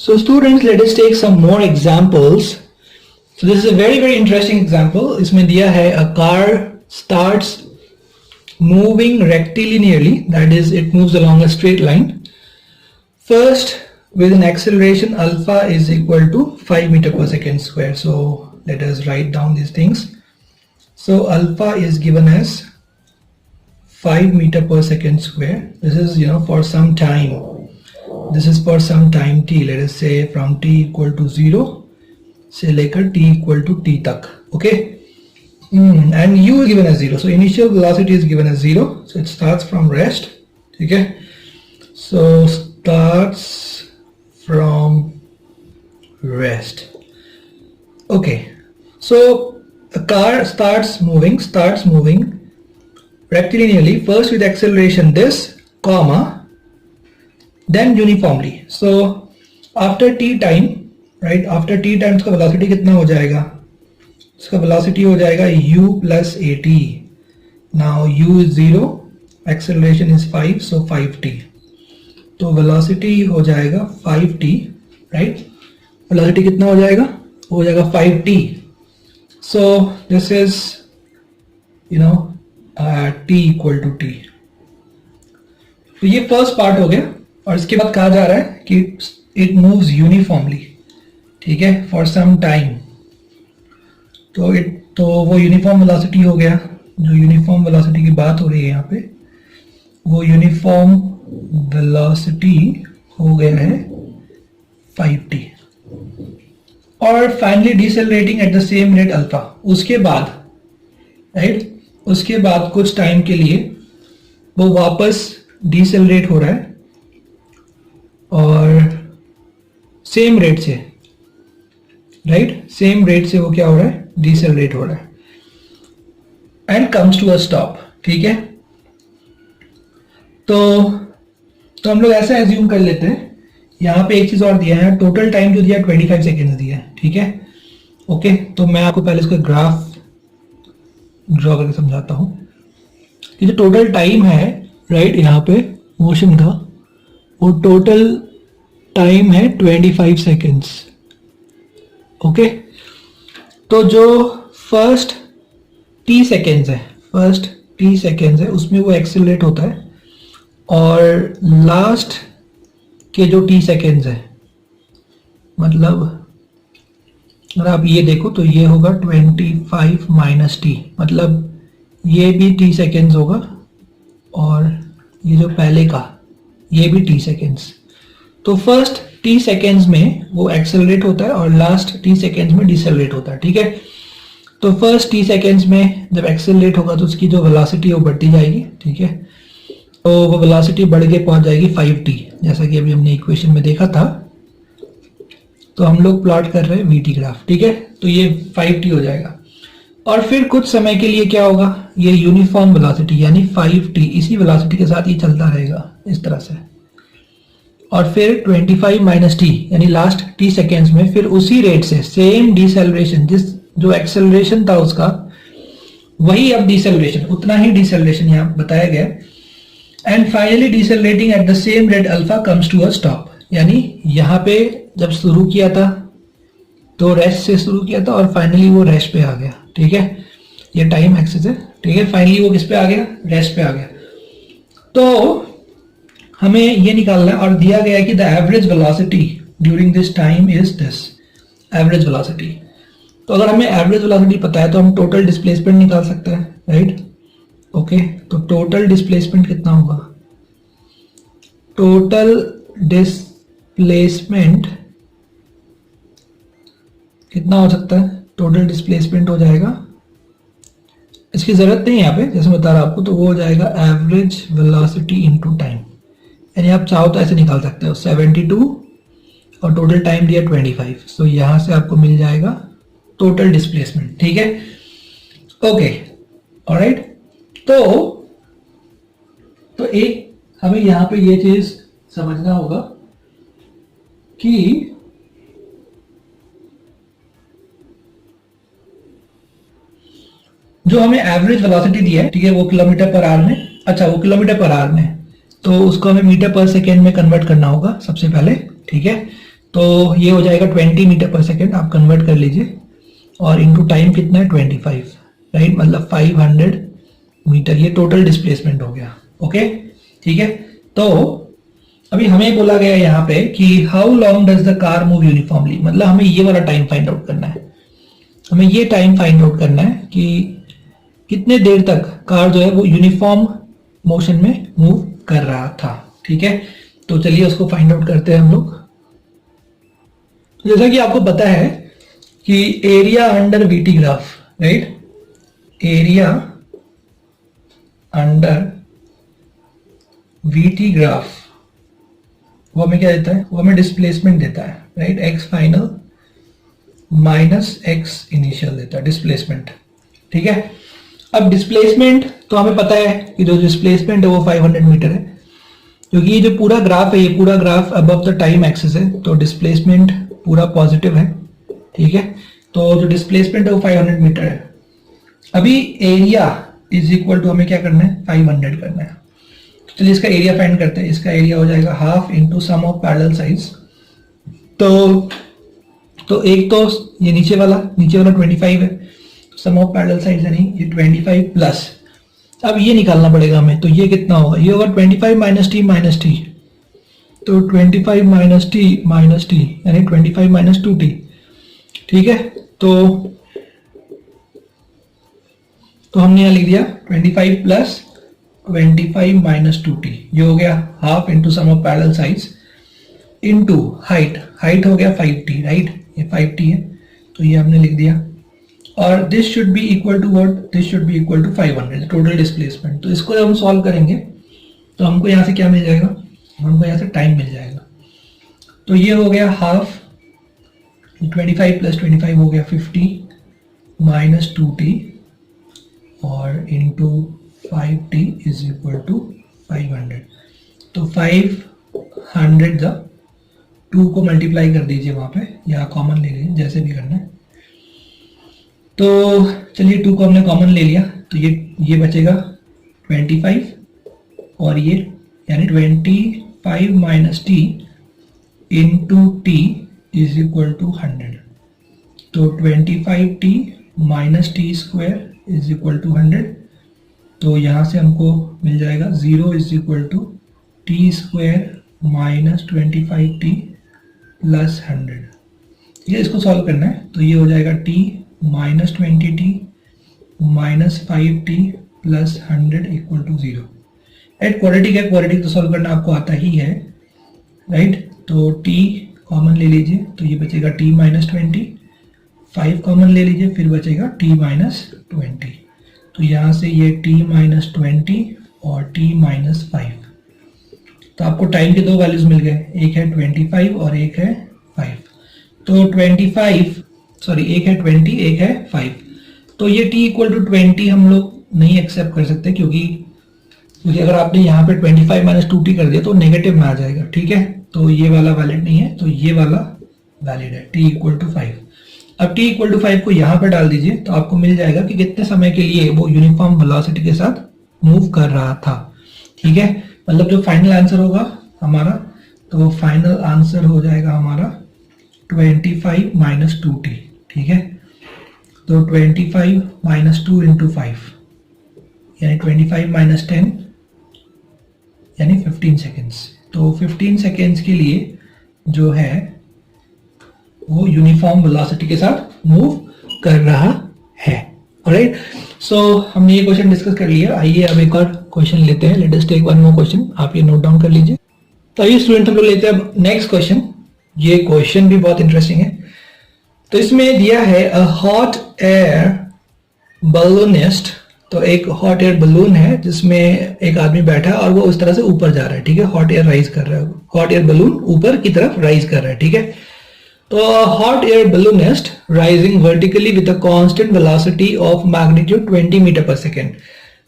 So students, let us take some more examples. So this is a very interesting example. इसमें दिया है a car starts moving rectilinearly, that is it moves along a straight line. First, with an acceleration alpha is equal to 5 meter per second square. So let us write down these things. So alpha is given as 5 meter per second square. This is for some time. This is for some time t. Let us say from t equal to 0 से लेकर t equal to t तक. Okay. And u is given as 0. So initial velocity is given as 0. So it starts from rest. ठीक है. So starts from rest. Okay. So the car starts moving rectilinearly, first with acceleration this, comma, then uniformly. So after t time, right, after t time इसका velocity कितना हो जाएगा? इसका velocity हो जाएगा u plus at. Now u is 0, acceleration is 5, so 5t. तो velocity हो जाएगा 5t, right? velocity कितना हो जाएगा? हो जाएगा 5t. So this is t equal to t. तो ये फर्स्ट पार्ट हो गया और इसके बाद कहा जा रहा है कि इट मूव्स यूनिफॉर्मली, ठीक है, फॉर सम टाइम. तो वो यूनिफॉर्म वेलोसिटी हो गया. जो यूनिफॉर्म वेलोसिटी की बात हो रही है यहाँ पे, वो यूनिफॉर्म वेलोसिटी हो गया है 5t. और finally decelerating at the same rate alpha. उसके बाद राइट, उसके बाद कुछ टाइम के लिए वो वापस डिसेलरेट हो रहा है और सेम रेट से, राइट, सेम रेट से वो क्या हो रहा है? डिसेलरेट हो रहा है and comes to a stop. ठीक है. तो हम लोग ऐसा एज्यूम कर लेते हैं. यहाँ पे एक चीज और दिया है, टोटल टाइम जो दिया 25 सेकेंड्स दिया है. ठीक है. ओके. तो मैं आपको पहले इसका ग्राफ ड्रॉ करके समझाता हूँ कि जो टोटल टाइम है, राइट, यहाँ पे मोशन का, वो टोटल टाइम है 25 सेकेंड्स. ओके. तो जो फर्स्ट t सेकेंड्स है, उसमें वो एक्सेलरेट होता है और लास्ट के जो t सेकेंड्स है, मतलब अगर आप ये देखो तो ये होगा 25 माइनस t, मतलब ये भी t सेकेंड्स होगा और ये जो पहले का ये भी t सेकेंड्स. तो फर्स्ट t सेकेंड्स में वो एक्सेलरेट होता है और लास्ट t सेकेंड्स में डिसेलरेट होता है. ठीक है. तो फर्स्ट t सेकेंड्स में जब एक्सेलरेट होगा तो उसकी जो वेलोसिटी है वो बढ़ती जाएगी. ठीक है. तो वो वेलोसिटी बढ़ के पहुंच जाएगी 5t, जैसा कि अभी हमने इक्वेशन में देखा था. तो हम लोग प्लॉट कर रहे हैं vt ग्राफ. ठीक है. तो ये 5t हो जाएगा और फिर कुछ समय के लिए क्या होगा? ये यूनिफॉर्म वेलोसिटी यानी 5t इसी वेलोसिटी के साथ ये चलता रहेगा इस तरह से. और फिर 25 माइनस t यानी लास्ट t सेकेंड्स में फिर उसी रेट से सेम डिसेलरेशन, जो एक्सेलरेशन था उसका वही अब डिसेलरेशन, उतना ही डिसेलरेशन यहाँ बताया गया. And finally decelerating at the same rate alpha comes to a stop. यानी यहाँ पे जब शुरू किया था तो रेस्ट से शुरू किया था और फाइनली वो रेस्ट पे आ गया. ठीक है. ये टाइम एक्सिस है. ठीक है. फाइनली वो किस पे आ गया? रेस्ट पे आ गया. तो हमें ये निकालना है और दिया गया है कि the average velocity during this time is this, average velocity. तो अगर हमें एवरेज वेलोसिटी पता है तो हम टोटल डिस्प्लेसमेंट निकाल सकते हैं, राइट. ओके. तो टोटल डिस्प्लेसमेंट कितना होगा? टोटल डिस्प्लेसमेंट कितना हो सकता है? टोटल डिस्प्लेसमेंट हो जाएगा, इसकी जरूरत नहीं है यहाँ पे, जैसे बता रहा आपको, तो वो हो जाएगा एवरेज वेलोसिटी इनटू टाइम. यानी आप चाहो तो ऐसे निकाल सकते हो 72 और टोटल टाइम दिया 25. सो यहां से आपको मिल जाएगा टोटल डिस्प्लेसमेंट. ठीक है. ओके. ऑलराइट. तो एक हमें यहां पे ये चीज समझना होगा कि जो हमें एवरेज वेलोसिटी दिया है, ठीक है, वो किलोमीटर पर आवर में, अच्छा वो किलोमीटर पर आवर में, तो उसको हमें मीटर पर सेकेंड में कन्वर्ट करना होगा सबसे पहले. ठीक है. तो ये हो जाएगा 20 मीटर पर सेकेंड, आप कन्वर्ट कर लीजिए, और इनटू टाइम कितना है 25, राइट, मतलब 500 मीटर, ये टोटल डिस्प्लेसमेंट हो गया। ओके, ठीक है। तो अभी हमें बोला गया यहाँ पे कि how long does the car move uniformly, मतलब हमें ये वाला टाइम फाइंड आउट करना है, हमें ये टाइम फाइंड आउट करना है कि कितने देर तक कार जो है वो यूनिफॉर्म मोशन में मूव कर रहा था। ठीक है, तो चलिए उसको फाइंड आउट करते हैं हम लोग। जैसा कि आपको पता है कि area under VT graph, right, area under VT graph वो हमें क्या देता है, वो हमें डिस्प्लेसमेंट देता है, right, x final minus x initial देता है डिस्प्लेसमेंट। ठीक है, अब डिस्प्लेसमेंट तो हमें पता है कि जो डिस्प्लेसमेंट है वो 500 मीटर है, क्योंकि ये जो पूरा ग्राफ है, ये पूरा graph above the time axis है, तो डिस्प्लेसमेंट पूरा पॉजिटिव है। ठीक है, तो जो डिस्प्लेसमेंट है वो 500 मीटर है। अभी एरिया इज इक्वल टू हमें क्या करना है, 500 करना है। तो चलिए इसका एरिया फाइंड करते हैं। इसका एरिया हो जाएगा half into sum of parallel sides. तो एक तो ये नीचे वाला 25 है, सम ऑफ पैरेलल साइड्स यानी ये 25 प्लस, अब ये निकालना पड़ेगा हमें, तो ये कितना होगा, ये होगा 25 माइनस टी, तो 25 माइनस टी यानी 25 माइनस 2t। ठीक है, तो हमने यहाँ लिख दिया 25 प्लस 25 माइनस 2t, ये हो गया half into sum of parallel sides into height हो गया 5t, राइट, ये 5t है, तो ये हमने लिख दिया, और this should be equal to what, this should be equal to 500 total displacement. तो इसको जब हम सॉल्व करेंगे तो हमको यहाँ से क्या मिल जाएगा, हमको यहाँ से टाइम मिल जाएगा। तो ये हो गया हाफ, 25 प्लस 25 हो गया 50 माइनस 2t और into 5t is equal to 500। तो 500 द 2 को मल्टीप्लाई कर दीजिए वहाँ पे, या कॉमन ले लीजिए, जैसे भी करना है। तो चलिए 2 को हमने कॉमन ले लिया, तो ये बचेगा 25 और ये यानी 25 minus t into t is equal to 100। तो 25t minus T square is equal to 100। तो यहाँ से हमको मिल जाएगा 0 is equal to t square minus 25t plus 100। ये इसको सॉल्व करना है, तो ये हो जाएगा t minus 20t minus 5t plus 100 equal to 0। It quadratic है, क्वाड्रेटिक तो सॉल्व करना आपको आता ही है, राइट। तो t कॉमन ले लीजिए, तो ये बचेगा t माइनस 20, 5 कॉमन ले लीजिए, फिर बचेगा t माइनस 20। तो यहाँ से ये t माइनस 20 और t माइनस 5। तो आपको टाइम के दो वैल्यूज मिल गए, एक है 25 और एक है 5। तो 25 सॉरी एक है 20 एक है 5। तो ये t इक्वल टू 20 हम लोग नहीं एक्सेप्ट कर सकते, क्योंकि अगर आपने यहाँ पे 25 माइनस 2t कर दिया तो नेगेटिव में आ जाएगा। ठीक है, तो ये वाला वैलिड नहीं है, तो ये वाला वैलिड है, t इक्वल टू 5। अब t इक्वल टू 5 को यहाँ पे डाल दीजिए, तो आपको मिल जाएगा कि कितने समय के लिए वो यूनिफॉर्म वेलोसिटी के साथ मूव कर रहा था। ठीक है, मतलब जो फाइनल आंसर होगा हमारा, तो फाइनल आंसर हो जाएगा हमारा 25 माइनस 2t। ठीक है, तो 25 माइनस 2 इंटू 5 यानी 25 माइनस 10 यानी 15 सेकेंड्स। तो 15 सेकेंड्स के लिए जो है वो यूनिफॉर्म वेलोसिटी के साथ मूव कर रहा है। ऑलराइट, सो हमने ये क्वेश्चन डिस्कस कर लिया। आइए अब एक और क्वेश्चन लेते हैं। Let us take one more question, आप ये नोट डाउन कर लीजिए। तो आइए स्टूडेंट हम लोग लेते हैं अब नेक्स्ट क्वेश्चन। ये क्वेश्चन भी बहुत इंटरेस्टिंग है। तो इसमें दिया है अ हॉट एयर बलूनिस्ट। तो एक हॉट एयर बलून है जिसमें एक आदमी बैठा है और वो उस तरह से ऊपर जा रहा है। ठीक है, हॉट एयर राइज कर रहा है, हॉट एयर बलून ऊपर की तरफ राइज कर रहा है। ठीक है, तो hot air balloonist rising vertically with a constant velocity of magnitude 20 metre पर सेकेंड।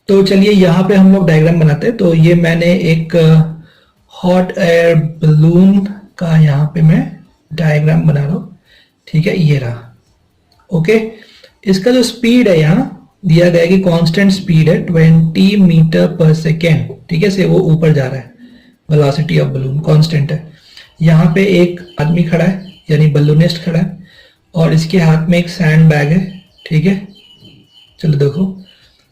तो चलिए यहाँ पे हम लोग डायग्राम बनाते हैं। तो ये मैंने एक हॉट एयर बलून का यहाँ पे मैं डायग्राम बना रहा हूँ। ठीक है, ये रहा। ओके, इसका जो स्पीड है यहाँ दिया गया है कि कांस्टेंट स्पीड है 20 मीटर पर सेकेंड। ठीक है, से वो ऊपर जा रहा है, वेलोसिटी ऑफ बलून कांस्टेंट है। यहाँ पे एक आदमी खड़ा है यानी बलूनिस्ट खड़ा है और इसके हाथ में एक सैंड बैग है, ठीक है। चलो देखो,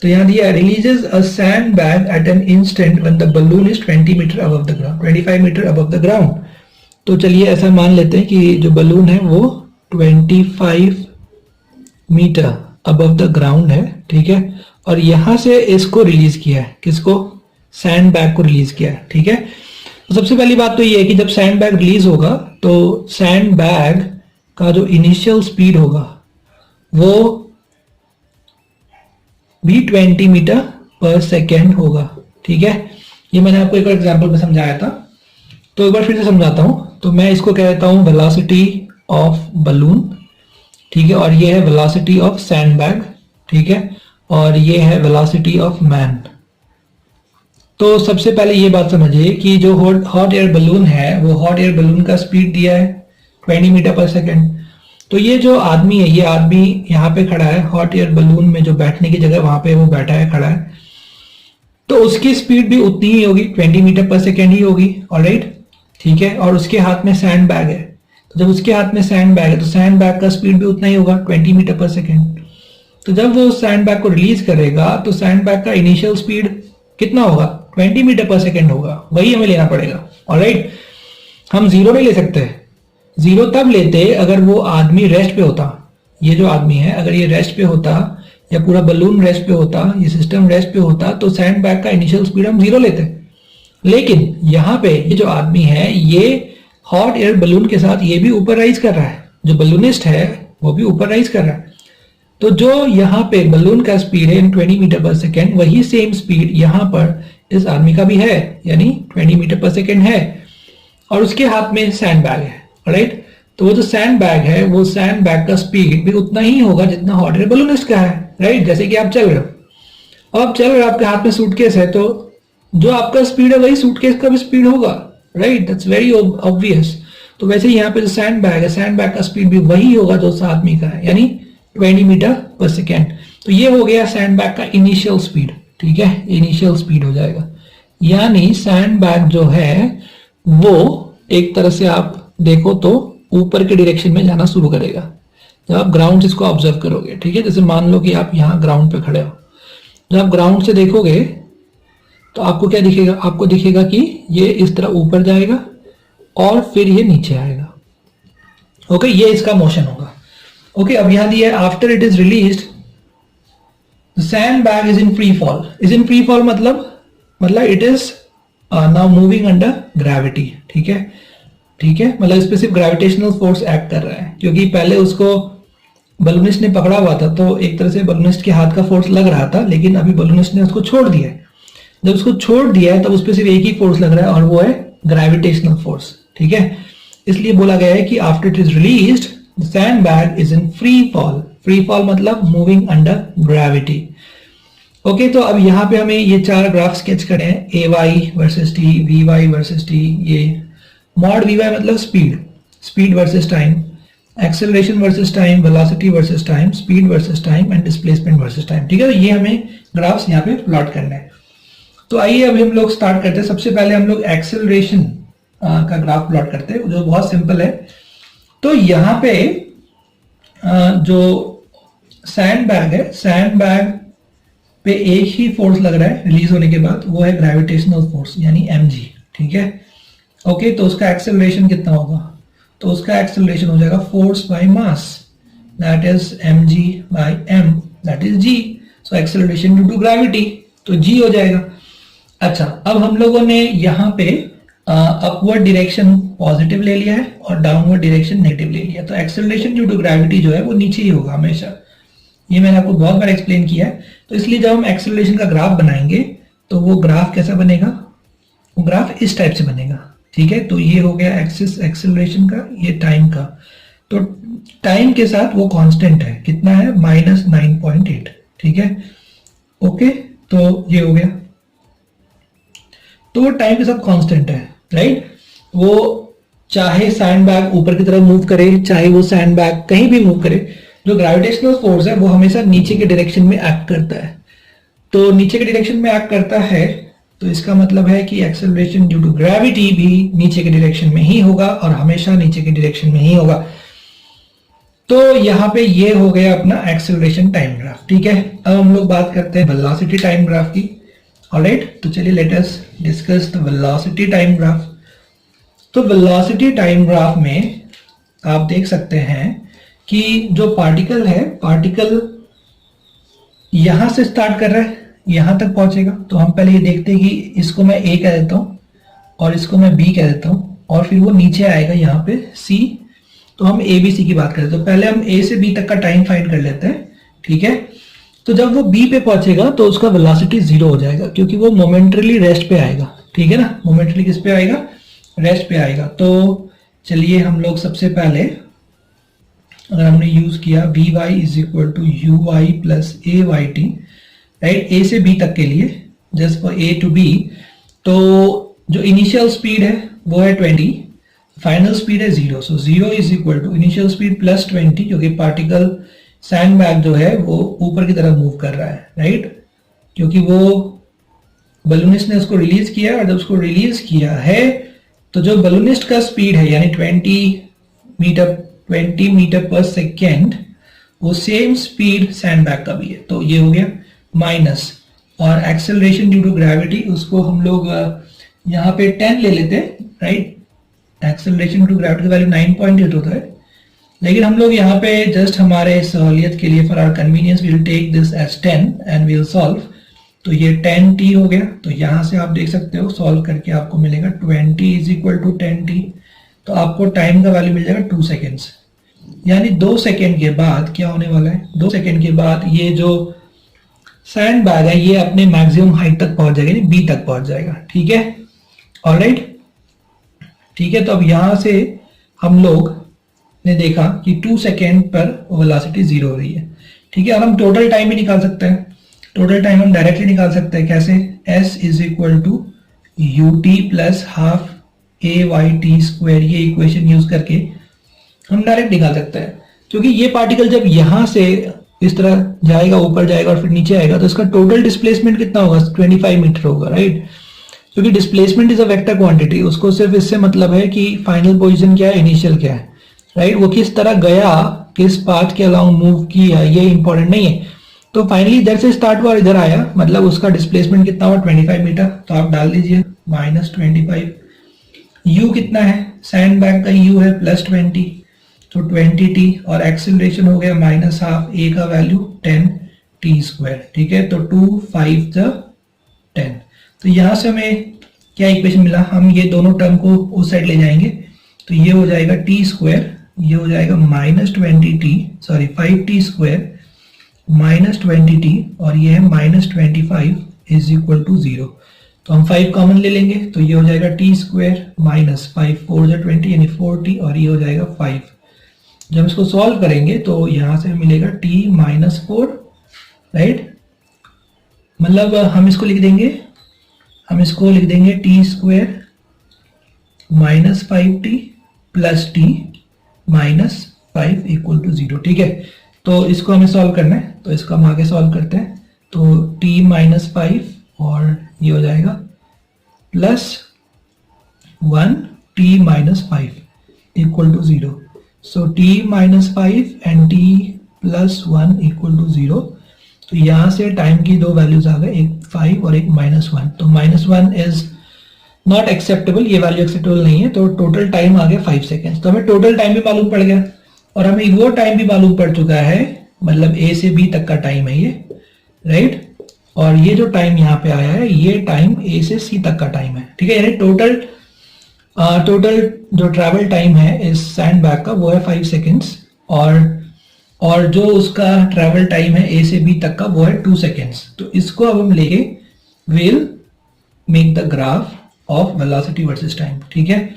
तो यहाँ दिया releases a sand bag at an instant when the balloon is 20 metre above the ground, 25 metre above the ground. तो चलिए ऐसा मान लेते हैं कि जो बलून है वो 25 मीटर अबव द ग्राउंड है, ठीक है। और यहां से इसको रिलीज किया है, किसको? सैंड बैग को रिलीज किया है, ठीक है। तो सबसे पहली बात तो ये है कि जब सैंड बैग रिलीज होगा तो सैंड बैग का जो इनिशियल स्पीड होगा वो भी 20 मीटर पर सेकेंड होगा, ठीक है। ये मैंने आपको एक और एग्जांपल में समझाया था, तो एक बार फिर से समझाता हूं। तो मैं इसको कहता हूं वेलोसिटी ऑफ बलून, ठीक है, और ये है वेलोसिटी ऑफ सैंड बैग, ठीक है, और ये है वेलोसिटी ऑफ मैन। तो सबसे पहले ये बात समझिए कि जो हॉट एयर बलून है वो हॉट एयर बलून का स्पीड दिया है 20 मीटर पर सेकेंड। तो ये जो आदमी है, ये आदमी यहाँ पे खड़ा है हॉट एयर बलून में, जो बैठने की जगह वहां पे वो बैठा है, खड़ा है, तो उसकी स्पीड भी उतनी ही होगी, 20 मीटर पर सेकेंड ही होगी, ऑलराइट, ठीक है। और उसके हाथ में सैंड बैग है, तो जब उसके हाथ में सैंड बैग है तो सैंड बैग का स्पीड भी उतना ही होगा, 20 मीटर पर सेकेंड। तो जब वो सैंड बैग को रिलीज करेगा तो सैंड बैग का इनिशियल स्पीड कितना होगा? 20 मीटर पर सेकेंड होगा, वही हमें लेना पड़ेगा, ऑलराइट। हम जीरो नहीं ले सकते, जीरो तब लेते अगर वो आदमी रेस्ट पे होता। ये जो आदमी है अगर ये रेस्ट पे होता या पूरा बलून रेस्ट पे होता, ये सिस्टम रेस्ट पे होता, तो सैंड बैग का इनिशियल स्पीड हम जीरो लेते। लेकिन यहाँ पे ये जो आदमी है ये हॉट एयर बलून के साथ ये भी ऊपर राइज कर रहा है, जो बलूनिस्ट है वो भी ऊपर राइज कर रहा है। तो जो यहाँ पे बलून का स्पीड है 20 मीटर पर सेकेंड, वही सेम स्पीड यहाँ पर इस आदमी का भी है, यानी 20 मीटर पर सेकेंड है, और उसके हाथ में सैंड बैग है, राइट। तो वो जो सैंड बैग है वो सैंड बैग का स्पीड भी उतना ही होगा जितना हॉट एयर बलूनिस्ट का है, राइट। जैसे कि आप चल रहे हो, अब चल रहे हो, आपके हाथ में सूटकेस है, तो जो आपका स्पीड है वही सूटकेस का भी स्पीड होगा, राइट, दैट्स वेरी ऑब्वियस। तो वैसे ही यहाँ पे जो सैंड बैग है, सैंड बैग का स्पीड भी वही होगा जो उस आदमी का है, यानी 20 मीटर पर सेकेंड। तो ये हो गया सैंड बैग का इनिशियल स्पीड, ठीक है, इनिशियल स्पीड हो जाएगा। यानी सैंड बैग जो है वो एक तरह से आप देखो तो ऊपर के डायरेक्शन में जाना शुरू करेगा जब आप ग्राउंड से इसको ऑब्जर्व करोगे, ठीक है। जैसे मान लो कि आप यहाँ ग्राउंड पे खड़े हो, जब आप ग्राउंड से देखोगे तो आपको क्या दिखेगा? आपको दिखेगा कि ये इस तरह ऊपर जाएगा और फिर ये नीचे आएगा, ओके, ये इसका मोशन होगा, ओके। अब यहां दिया है after it is released the sand bag is in free fall. Is in free fall मतलब it is now moving under gravity, ठीक है, ठीक है, मतलब इस पे सिर्फ ग्रेविटेशनल फोर्स एक्ट कर रहा है, क्योंकि पहले उसको बलूनिस्ट ने पकड़ा हुआ था तो एक तरह से बलूनिस्ट के हाथ का फोर्स लग रहा था, लेकिन अभी बलूनिस्ट ने उसको छोड़ दिया है। जब उसको छोड़ दिया है तब उस पर सिर्फ एक ही फोर्स लग रहा है और वो है ग्रेविटेशनल फोर्स, ठीक है। इसलिए बोला गया है कि after it is released the sand bag is in free fall. Free fall मतलब मूविंग अंडर ग्रेविटी, ओके। तो अब यहाँ पे हमें ये चार ग्राफ स्केच करें हैं, A Y versus T, V Y versus T. ये मॉड वी वाई मतलब speed versus time, acceleration versus time, velocity versus time, speed versus time and displacement versus time, ठीक है। तो ये हमें ग्राफ्स यहाँ पे प्लॉट करना है। तो आइए अब हम लोग स्टार्ट करते हैं। सबसे पहले हम लोग एक्सेलरेशन का ग्राफ प्लॉट करते हैं, जो बहुत सिंपल है। तो यहाँ पे जो सैंड बैग है, सैंड बैग पे एक ही फोर्स लग रहा है रिलीज होने के बाद, वो है ग्रेविटेशनल फोर्स यानी mg, ठीक है, ओके। तो उसका एक्सेलरेशन कितना होगा? तो उसका एक्सेलरेशन हो जाएगा force by mass, that is mg by m, that is g। So acceleration due to gravity, तो g हो जाएगा। अच्छा, अब हम लोगों ने यहाँ पे अपवर्ड डायरेक्शन पॉजिटिव ले लिया है और डाउनवर्ड डायरेक्शन नेगेटिव ले लिया, तो एक्सेलरेशन ड्यू टू ग्रेविटी जो है वो नीचे ही होगा हमेशा। ये मैंने आपको बहुत बार एक्सप्लेन किया है। तो इसलिए जब हम एक्सेलरेशन का ग्राफ बनाएंगे तो वो ग्राफ कैसा बनेगा? वो ग्राफ इस टाइप से बनेगा, ठीक है। तो ये हो गया एक्सिस एक्सेलरेशन का, ये टाइम का। तो टाइम के साथ वो कांस्टेंट है, कितना है? -9.8, ठीक है, ओके। तो ये हो गया, तो वो टाइम के साथ कांस्टेंट है, राइट। वो चाहे सैंड बैग ऊपर की तरफ मूव करे, चाहे वो सैंड बैग कहीं भी मूव करे, जो ग्रेविटेशनल फोर्स है वो हमेशा नीचे के डायरेक्शन में एक्ट करता है। तो नीचे के डायरेक्शन में एक्ट करता है तो इसका मतलब है कि एक्सेलरेशन ड्यू टू ग्रेविटी भी नीचे के डायरेक्शन में ही होगा और हमेशा नीचे के डायरेक्शन में ही होगा। तो यहाँ पे ये हो गया अपना एक्सेलरेशन टाइम ग्राफ। ठीक है, अब हम लोग बात करते हैं वेलोसिटी टाइम ग्राफ की। ऑलराइट, तो चलिए let us discuss the velocity time graph. तो वेलोसिटी टाइम ग्राफ में आप देख सकते हैं कि जो पार्टिकल है, पार्टिकल यहां से स्टार्ट कर रहा है, यहां तक पहुंचेगा। तो हम पहले ये देखते हैं कि इसको मैं ए कह देता हूं और इसको मैं बी कह देता हूं, और फिर वो नीचे आएगा यहाँ पे सी। तो हम ए बी सी की बात करें तो पहले हम ए से बी तक का टाइम फाइंड कर लेते हैं। ठीक है, तो जब वो बी पे पहुंचेगा तो उसका वेलोसिटी 0 हो जाएगा, क्योंकि वो मोमेंटरली रेस्ट पे आएगा। ठीक है ना, मोमेंटरली किस पे आएगा, रेस्ट पे आएगा। तो चलिए हम लोग सबसे पहले अगर हमने यूज किया V Y is equal to you Y plus A Y T, right, A से बी तक के लिए, just for A to B, तो जो इनिशियल स्पीड है वो है 20, फाइनल स्पीड है 0। So 0 is equal to initial speed plus 20, क्योंकि पार्टिकल सैंड बैग जो है वो ऊपर की तरफ मूव कर रहा है, राइट, क्योंकि वो बलूनिस्ट ने उसको रिलीज किया, और जब उसको रिलीज किया है तो जो बलूनिस्ट का स्पीड है यानी 20 मीटर पर सेकेंड, वो सेम स्पीड सैंड बैग का भी है। तो ये हो गया माइनस, और एक्सेलरेशन ड्यू टू ग्रेविटी उसको हम लोग यहाँ पे 10 ले लेते हैं, right. Acceleration due to gravity का वैल्यू 9.8 होता है, लेकिन हम लोग यहाँ पे जस्ट हमारे सहूलियत के लिए, for our convenience, we will take this as 10 and we will solve. तो ये 10t हो गया। तो यहाँ से आप देख सकते हो सॉल्व करके आपको मिलेगा 20 इज इक्वल टू 10t। तो आपको टाइम का वैल्यू मिल जाएगा 2 सेकेंड्स, यानी 2 सेकेंड के बाद क्या होने वाला है, 2 सेकेंड के बाद ये जो सैंड बैग है ये अपने मैक्सिमम हाइट तक पहुंच जाएगा, यानी बी तक पहुंच जाएगा। ठीक है, ऑलराइट, ठीक है। तो अब यहां से हम लोग ने देखा कि 2 सेकेंड पर वेलोसिटी 0 हो रही है। ठीक है, और हम टोटल टाइम भी निकाल सकते हैं। टोटल टाइम हम डायरेक्टली निकाल सकते हैं, कैसे, s is equal to u T plus half a Y t square, ये इक्वेशन यूज करके हम डायरेक्ट निकाल सकते हैं। क्योंकि ये पार्टिकल जब यहां से इस तरह जाएगा, ऊपर जाएगा और फिर नीचे आएगा, तो इसका टोटल डिस्प्लेसमेंट कितना होगा, 25 मीटर होगा, राइट। क्योंकि displacement is a vector quantity, उसको सिर्फ इससे मतलब है कि फाइनल पोजीशन क्या है, इनिशियल क्या है, राइट। वो किस तरह गया, किस पाथ के अलाउंग मूव किया, ये इंपॉर्टेंट नहीं है। तो फाइनली इधर से स्टार्ट हुआ और इधर आया, मतलब उसका डिस्प्लेसमेंट कितना हुआ, 25 मीटर। तो आप डाल दीजिए -25। यू कितना है, सैंड बैग का यू है +20, तो 20t, और एक्सेलरेशन हो गया -12, ए का वैल्यू 10t²। ठीक है, तो 2 5 10। तो यहां से हमें क्या इक्वेशन मिला, हम ये दोनों टर्म को उस साइड ले जाएंगे, तो ये हो जाएगा t², ये हो जाएगा -20t, सॉरी 5t² -20t, और ये है -25 इज इक्वल टू 0। तो हम 5 कॉमन ले लेंगे, तो ये हो जाएगा t² -5 4 20, यानी 4t, और ये हो जाएगा 5। जब इसको सॉल्व करेंगे तो यहां से मिलेगा t -4, राइट। मतलब हम इसको लिख देंगे t² -5t plus t -5 equal to 0। ठीक है, तो इसको हमें सॉल्व करना है, तो इसको हम आगे सॉल्व करते हैं। तो t -5 और ये हो जाएगा +1 t -5 इक्वल टू 0। सो t -5 and t +1 equal to 0। तो यहां से टाइम की दो वैल्यूज आ गए, एक 5 और एक -1। तो -1 इज नॉट एक्सेप्टेबल, ये वैल्यू एक्सेप्टेबल नहीं है। तो टोटल टाइम आ गया 5 सेकेंड्स। तो हमें टोटल टाइम भी मालूम पड़ गया, और हमें वो टाइम भी मालूम पड़ चुका है, मतलब ए से बी तक का टाइम है ये, राइट। और ये जो टाइम यहाँ पे आया है, ये टाइम ए से सी तक का टाइम है। ठीक है, यानी टोटल जो ट्रैवल टाइम है इस सैंड बैग का वो है 5 सेकेंड्स, और जो उसका ट्रैवल टाइम है ए से बी तक का वो है 2 सेकेंड्स। तो इसको अब हम लेके will make the graph of velocity versus time. ठीक है,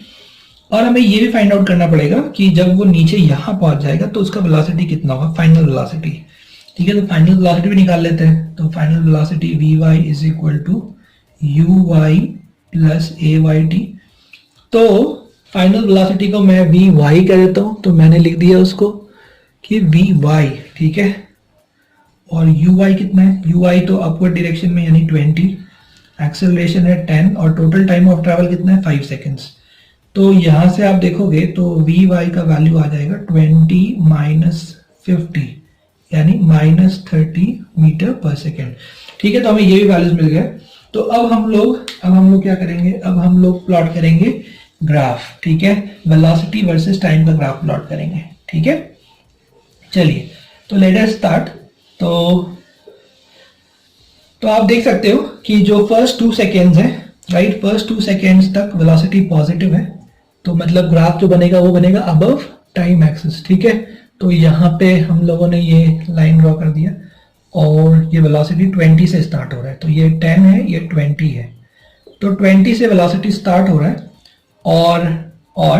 और हमें ये भी फाइंड आउट करना पड़ेगा कि जब वो नीचे यहां पहुंच जाएगा तो उसका वेलोसिटी कितना होगा, फाइनल वेलोसिटी। ठीक है, तो फाइनल वेलोसिटी भी निकाल लेते हैं। तो final velocity vy is equal to uy plus ay_t। तो फाइनल वेलोसिटी को मैं vy कह देता हूं, तो मैंने लिख दिया उसको कि vy, ठीक है। और uy कितना है, uy तो अपवर्ड डायरेक्शन में यानी 20, एक्सेलरेशन है 10 और टोटल टाइम ऑफ ट्रैवल कितना है 5 सेकेंड्स। तो यहां से आप देखोगे तो वी वाई का वैल्यू आ जाएगा 20 माइनस 50 यानी माइनस 30 मीटर पर सेकेंड। ठीक है, तो हमें ये भी वैल्यूज मिल गए। तो अब हम लोग क्या करेंगे, अब हम लोग प्लॉट करेंगे ग्राफ। ठीक है, वेलोसिटी वर्सेस टाइम का ग्राफ प्लॉट करेंगे। ठीक है, चलिए तो लेट अस स्टार्ट। तो आप देख सकते हो कि जो फर्स्ट 2 सेकेंड्स है, राइट, फर्स्ट 2 सेकेंड्स तक वेलोसिटी पॉजिटिव है, तो मतलब ग्राफ जो बनेगा वो बनेगा अबव टाइम एक्सिस। ठीक है, तो यहाँ पे हम लोगों ने ये लाइन ड्रॉ कर दिया और ये वेलोसिटी 20 से स्टार्ट हो रहा है, तो ये 10 है, ये 20 है। तो 20 से वेलोसिटी स्टार्ट हो रहा है और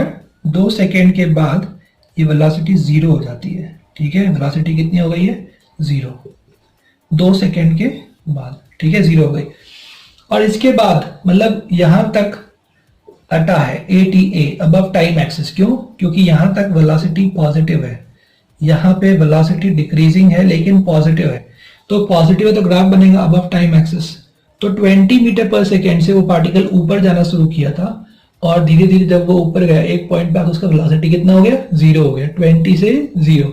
2 सेकेंड के बाद ये वेलोसिटी 0 हो जाती है। ठीक है, वेलोसिटी कितनी हो गई है 0 2 सेकेंड के बाद। ठीक है, 0 हो गई। और इसके बाद मतलब यहां तक अटा है ATA अबव टाइम एक्सिस। क्यों? क्योंकि यहां तक वेलोसिटी पॉजिटिव है, यहां पे वेलोसिटी डिक्रीजिंग है लेकिन पॉजिटिव है। तो पॉजिटिव है तो ग्राफ बनेगा अबव टाइम एक्सिस। तो 20 मीटर पर सेकेंड से वो पार्टिकल ऊपर जाना शुरू किया था और धीरे धीरे जब वो ऊपर गया एक पॉइंट पे उसका वेलोसिटी कितना हो गया 0 हो गया, 20 से 0।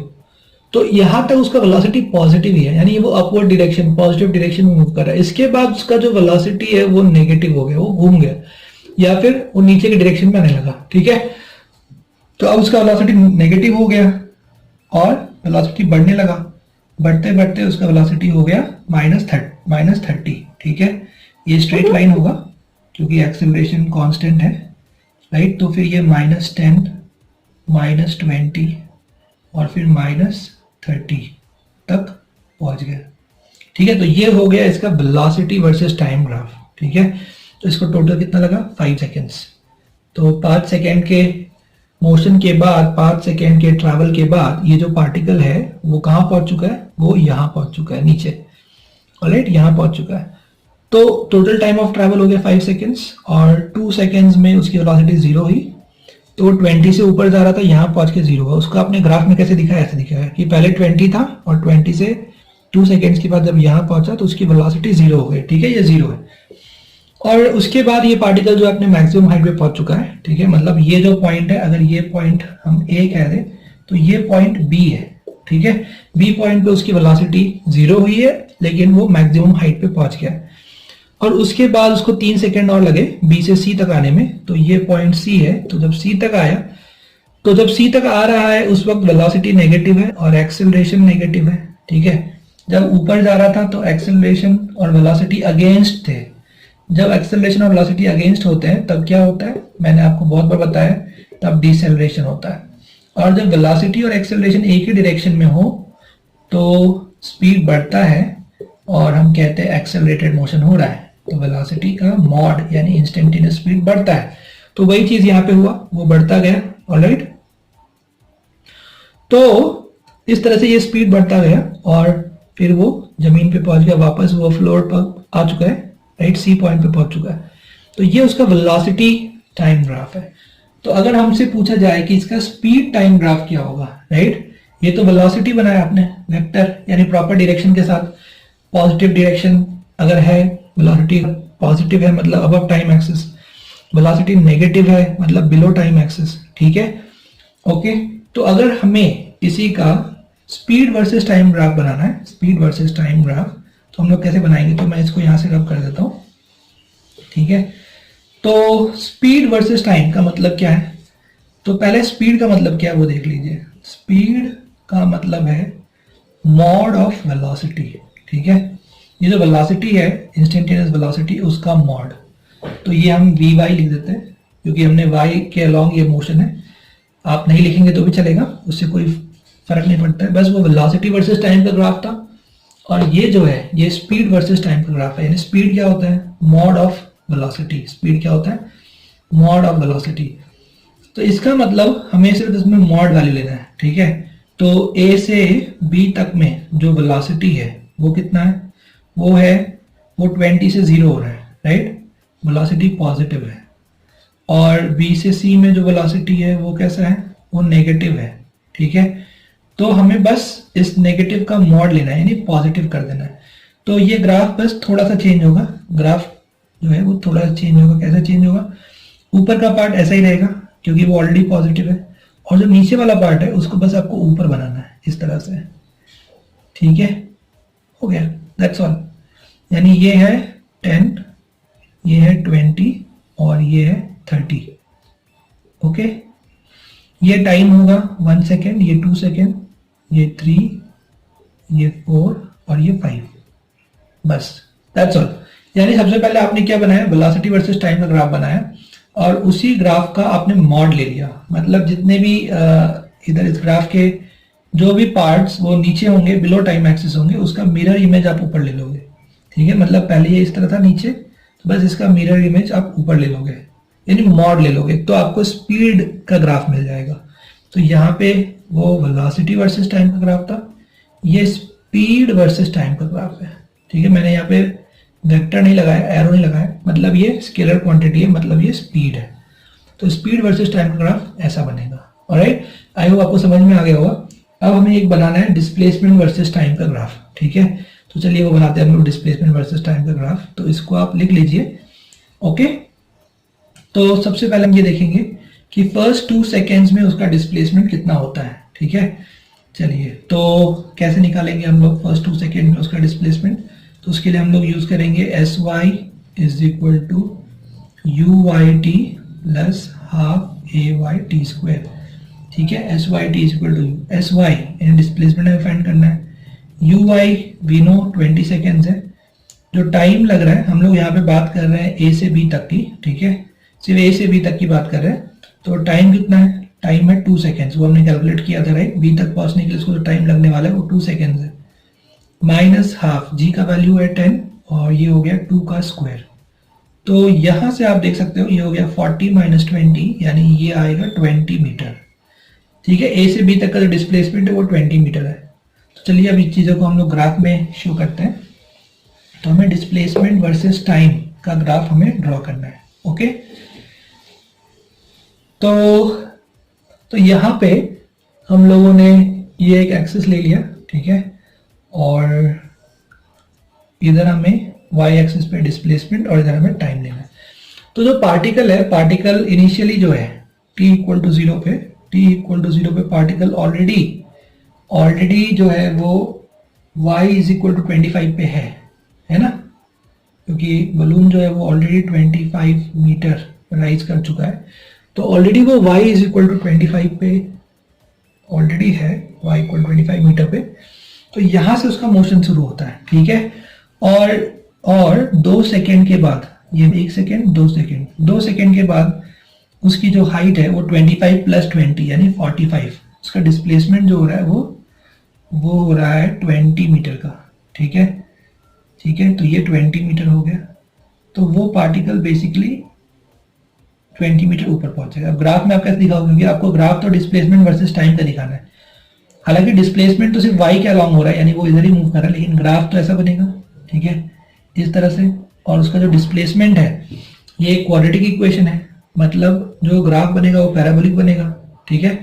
तो यहां तक उसका वेलोसिटी पॉजिटिव ही है, यानी वो अपवर्ड डायरेक्शन पॉजिटिव डायरेक्शन में मूव कर रहा है। इसके बाद उसका जो वेलोसिटी है वो नेगेटिव हो गया, वो घूम गया या फिर वो नीचे के डायरेक्शन में आने लगा। ठीक है, तो अब उसका वेलोसिटी नेगेटिव हो गया और वेलोसिटी बढ़ने लगा, बढ़ते बढ़ते उसका वेलोसिटी हो गया माइनस 30। ठीक है, ये स्ट्रेट लाइन होगा क्योंकि एक्सेलरेशन कांस्टेंट है, राइट। तो फिर ये -10 -20 और फिर -30 तक पहुंच गया। ठीक है, तो ये हो गया इसका वेलोसिटी वर्सेस टाइम ग्राफ। ठीक है, तो इसको टोटल कितना लगा 5 सेकेंड्स। तो 5 सेकेंड के मोशन के बाद 5 सेकेंड के ट्रैवल के बाद ये जो पार्टिकल है वो कहाँ पहुंच चुका है, वो यहाँ पहुंच चुका है नीचे, ऑलराइट, यहाँ पहुंच चुका है। तो टोटल टाइम ऑफ ट्रैवल हो गया 5 सेकेंड्स और 2 सेकेंड्स में उसकी वेलोसिटी 0 हुई। तो 20 से ऊपर जा रहा था, यहाँ पहुंच के 0 हुआ। उसको आपने ग्राफ में कैसे दिखाया, ऐसे दिखाया कि पहले 20 था और 20 से 2 सेकेंड्स के बाद जब यहाँ पहुंचा तो उसकी वेलोसिटी 0 हो गई। ठीक है, ये 0 है। और उसके बाद ये पार्टिकल जो अपने मैक्सिमम हाइट पे पहुंच चुका है। ठीक है, मतलब ये जो पॉइंट है, अगर ये पॉइंट हम A कह दें तो ये पॉइंट B है। ठीक है, B पॉइंट पे उसकी वेलोसिटी 0 हुई है लेकिन वो मैक्सिमम हाइट पे पहुंच गया और उसके बाद उसको 3 सेकेंड और लगे B से C तक आने में। तो ये पॉइंट C है, तो जब C तक आया, तो जब C तक आ रहा है उस वक्त वेलोसिटी नेगेटिव है और एक्सेलरेशन नेगेटिव है। ठीक है, जब ऊपर जा रहा था तो एक्सेलरेशन और वेलोसिटी अगेंस्ट थे। जब एक्सेलरेशन और वेलोसिटी अगेंस्ट होते हैं तब क्या होता है, मैंने आपको बहुत बार बताया, तब डिसेलरेशन होता है। और जब वेलोसिटी और एक्सेलरेशन एक ही डायरेक्शन में हो तो स्पीड बढ़ता है और हम कहते हैं एक्सेलरेटेड मोशन हो रहा है, तो वेलोसिटी का मॉड यानी इंस्टेंटेनियस स्पीड बढ़ता है। तो वही चीज यहाँ पे हुआ, वो बढ़ता गया, ऑलराइट। तो इस तरह से ये स्पीड बढ़ता गया और फिर वो जमीन पे पहुंच गया, वापस वो फ्लोर पर आ चुका है, राइट, C पॉइंट पे पहुंच चुका है। तो ये उसका वेलोसिटी टाइम ग्राफ है। तो अगर हमसे पूछा जाए कि इसका स्पीड टाइम ग्राफ क्या होगा, राइट, ये तो वेलोसिटी बनाया आपने वेक्टर यानी प्रॉपर डायरेक्शन के साथ, पॉजिटिव डायरेक्शन अगर है, वेलोसिटी पॉजिटिव है मतलब above time axis, velocity negative है मतलब बिलो टाइम एक्सिस। ठीक है, ओके। तो अगर हमें इसी का स्पीड वर्सेस टाइम ग्राफ बनाना है, स्पीड वर्सेस टाइम ग्राफ, तो हम लोग कैसे बनाएंगे, तो मैं इसको यहां से रब कर देता हूं। ठीक है, तो स्पीड वर्सेस टाइम का मतलब क्या है, तो पहले स्पीड का मतलब क्या है वो देख लीजिए। स्पीड का मतलब है मॉड ऑफ वेलोसिटी। ठीक है, ये जो वेलोसिटी है इंस्टेंटेनियस वेलोसिटी उसका मॉड, तो ये हम Vy लिख देते हैं क्योंकि हमने y के अलोंग ये मोशन है। आप नहीं लिखेंगे तो भी चलेगा, उससे कोई फर्क नहीं पड़ता है, बस वो वेलोसिटी वर्सेस टाइम का ग्राफ था। और ये जो है ये स्पीड वर्सेस टाइम का ग्राफ है, यानी स्पीड क्या होता है, मॉड ऑफ वेलोसिटी। स्पीड क्या होता है, मॉड ऑफ वेलोसिटी। तो इसका मतलब हमें सिर्फ इसमें मॉड वैल्यू लेना है। ठीक है, तो A से B तक में जो वेलोसिटी है वो कितना है, वो 20 से 0 हो रहा है, राइट, वेलोसिटी पॉजिटिव है। और B से C में जो वेलोसिटी है वो कैसा है, वो नेगेटिव है। ठीक है, तो हमें बस इस नेगेटिव का मॉड लेना है यानी पॉजिटिव कर देना है। तो ये ग्राफ बस थोड़ा सा चेंज होगा, ग्राफ जो है वो थोड़ा चेंज होगा। कैसे चेंज होगा? ऊपर का पार्ट ऐसा ही रहेगा क्योंकि वो ऑलरेडी पॉजिटिव है, और जो नीचे वाला पार्ट है उसको बस आपको ऊपर बनाना है इस तरह से। ठीक है, हो गया, दैट्स ऑल। यानी ये है 10, ये है 20 और ये है 30। ओके, ये टाइम होगा 1 सेकेंड, ये 2 सेकेंड, ये 3, ये 4 और ये 5। बस, दैट्स ऑल। यानी सबसे पहले आपने क्या बनाया? वेलोसिटी वर्सेस टाइम का ग्राफ बनाया, और उसी ग्राफ का आपने मॉड ले लिया। मतलब जितने भी इधर इस ग्राफ के जो भी पार्ट्स वो नीचे होंगे, बिलो टाइम एक्सिस होंगे, उसका मिरर इमेज आप ऊपर ले लोगे। ठीक है, मतलब पहले ये इस तरह था नीचे, तो बस इसका मिरर इमेज आप ऊपर ले लोगे, यानी मॉड ले लोगे, तो आपको स्पीड का ग्राफ मिल जाएगा। तो यहाँ पे वो वेलोसिटी वर्सेस टाइम का ग्राफ था, ये स्पीड वर्सेस टाइम का ग्राफ है। ठीक है, मैंने यहाँ पे वेक्टर नहीं लगाया, एरो नहीं लगाया, मतलब ये स्केलर क्वांटिटी है, मतलब ये स्पीड है। तो स्पीड वर्सेस टाइम का ग्राफ ऐसा बनेगा। ऑलराइट, आई होप आपको समझ में आ गया होगा। अब हमें एक बनाना है डिस्प्लेसमेंट वर्सेस टाइम का ग्राफ। ठीक है, तो चलिए वो बनाते हैं हम लोग डिस्प्लेसमेंट वर्सेस टाइम का ग्राफ। तो इसको आप लिख लीजिए। ओके, तो सबसे पहले हम ये देखेंगे कि फर्स्ट 2 सेकेंड्स में उसका डिस्प्लेसमेंट कितना होता है। ठीक है, चलिए तो कैसे निकालेंगे हम लोग फर्स्ट 2 सेकेंड में उसका डिस्प्लेसमेंट? तो उसके लिए हम लोग यूज करेंगे SY is equal to UYT plus half AYT square. ठीक है, SYT is equal to SY यानी डिस्प्लेसमेंट हमें फाइंड करना है, UY वी नो 20 सेकेंड्स है। जो टाइम लग रहा है, हम लोग यहाँ पे बात कर रहे हैं A से B तक की। ठीक है, सिर्फ A से B तक की बात कर रहे हैं, तो टाइम कितना है? टाइम है 2 सेकेंड्स, वो हमने कैलकुलेट किया था राइट। B तक पहुंचने के लिए उसको जो टाइम लगने वाला है वो 2 सेकेंड्स है, माइनस हाफ, जी का वैल्यू है 10 और ये हो गया 2 का स्क्वायर। तो यहां से आप देख सकते हो ये हो गया 40 माइनस 20, यानी ये आएगा 20 मीटर। ठीक है, ए से बी तक का जो डिस्प्लेसमेंट है वो 20 मीटर है। तो चलिए अब इस चीज़ों को हम लोग ग्राफ में शो करते हैं। तो हमें डिस्प्लेसमेंट वर्सेस टाइम का ग्राफ हमें ड्रॉ करना है। ओके, तो यहाँ पे हम लोगों ने ये एक एक्सिस ले लिया। ठीक है, और इधर हमें वाई एक्सिस पे डिस्प्लेसमेंट और इधर हमें टाइम लेना है। तो जो पार्टिकल है, पार्टिकल इनिशियली जो है t इक्वल टू 0 पे पार्टिकल ऑलरेडी जो है वो y इज इक्वल टू 25 पे है ना, क्योंकि बलून जो है वो ऑलरेडी 25 मीटर राइज कर चुका है। तो ऑलरेडी वो y इज इक्वल टू 25 पे ऑलरेडी है, y इक्वल 25 मीटर पे। तो यहां से उसका मोशन शुरू होता है। ठीक है, और 2 सेकेंड के बाद, ये 1 सेकेंड 2 सेकेंड के बाद उसकी जो हाइट है वो 25 प्लस 20 यानी 45, उसका डिस्प्लेसमेंट जो हो रहा है वो हो रहा है 20 मीटर का। ठीक है, तो ये 20 मीटर हो गया। तो वो पार्टिकल बेसिकली 20 मीटर ऊपर पहुंचेगा। अब ग्राफ में आप कैसे दिखाओगे? क्योंकि आपको ग्राफ तो डिस्प्लेसमेंट वर्सेस टाइम का दिखाना है। हालांकि डिस्प्लेसमेंट तो सिर्फ y के अलॉन्ग हो रहा है, यानी वो इधर ही मूव कर रहा है, लेकिन ग्राफ तो ऐसा बनेगा। ठीक है, इस तरह से। और उसका जो डिस्प्लेसमेंट है ये क्वाड्रेटिक इक्वेशन है, मतलब जो ग्राफ बनेगा वो पैराबोलिक बनेगा। ठीक है,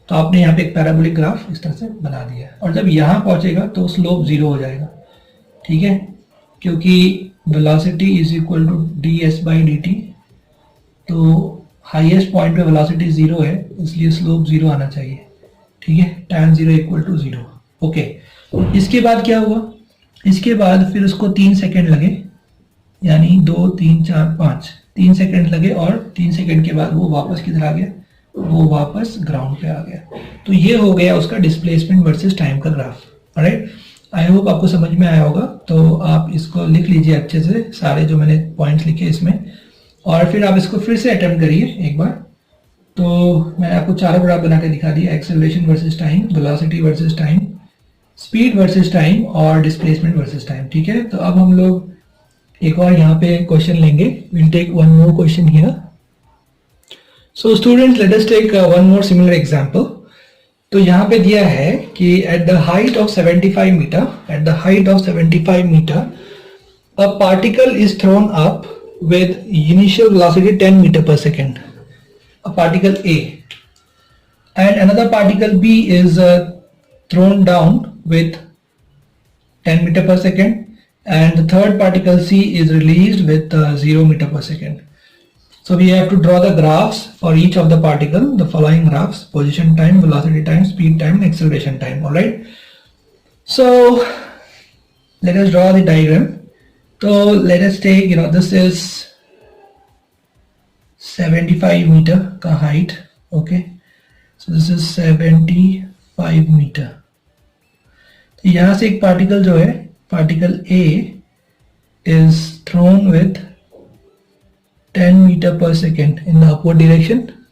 तो आपने यहाँ पे एक पैराबोलिक ग्राफ इस तरह से बना दिया, और जब यहाँ पहुंचेगा तो स्लोप 0 हो जाएगा। ठीक है, क्योंकि velocity is equal to ds/dt, तो हाईएस्ट पॉइंट पे वेलोसिटी 0 है, इसलिए स्लोप 0 आना चाहिए। ठीक है, tan 0 इक्वल टू 0। ओके, इसके बाद क्या हुआ? इसके बाद फिर उसको 3 सेकेंड लगे, यानी 2 3 4 5 3 सेकेंड लगे, और 3 सेकेंड के बाद वो वापस किधर आ गया? वो वापस ग्राउंड पे आ गया। तो ये हो गया उसका डिस्प्लेसमेंट वर्सेस टाइम का ग्राफ। ऑलराइट, आई होप आपको समझ में आया होगा। तो आप इसको लिख लीजिए अच्छे से, सारे जो मैंने पॉइंट्स लिखे इसमें, और फिर आप इसको फिर से अटेम्प्ट करिए एक बार। तो मैंने आपको चारों ग्राफ बना के दिखा दिया, acceleration versus time, velocity versus time, speed versus time और डिस्प्लेसमेंट वर्सेस टाइम। ठीक है, तो अब हम लोग एक और यहाँ पे क्वेश्चन लेंगे। Will take one more question here. So students, let us take one more similar example. तो यहाँ पे दिया है कि एट द हाइट ऑफ 75 मीटर a particle is thrown up with initial velocity 10 meter per second, a particle A, and another particle B is thrown down with 10 meter per second and the third particle C is released with 0 meter per second. So we have to draw the graphs for each of the particle, the following graphs: position time, velocity time, speed time, and acceleration time. All right. So let us draw the diagram. So let us take, this is 75 meter का height. Okay. So this is 75 meter. तो यहाँ से एक particle जो है, particle A is thrown with 10 meter per second in the upward direction.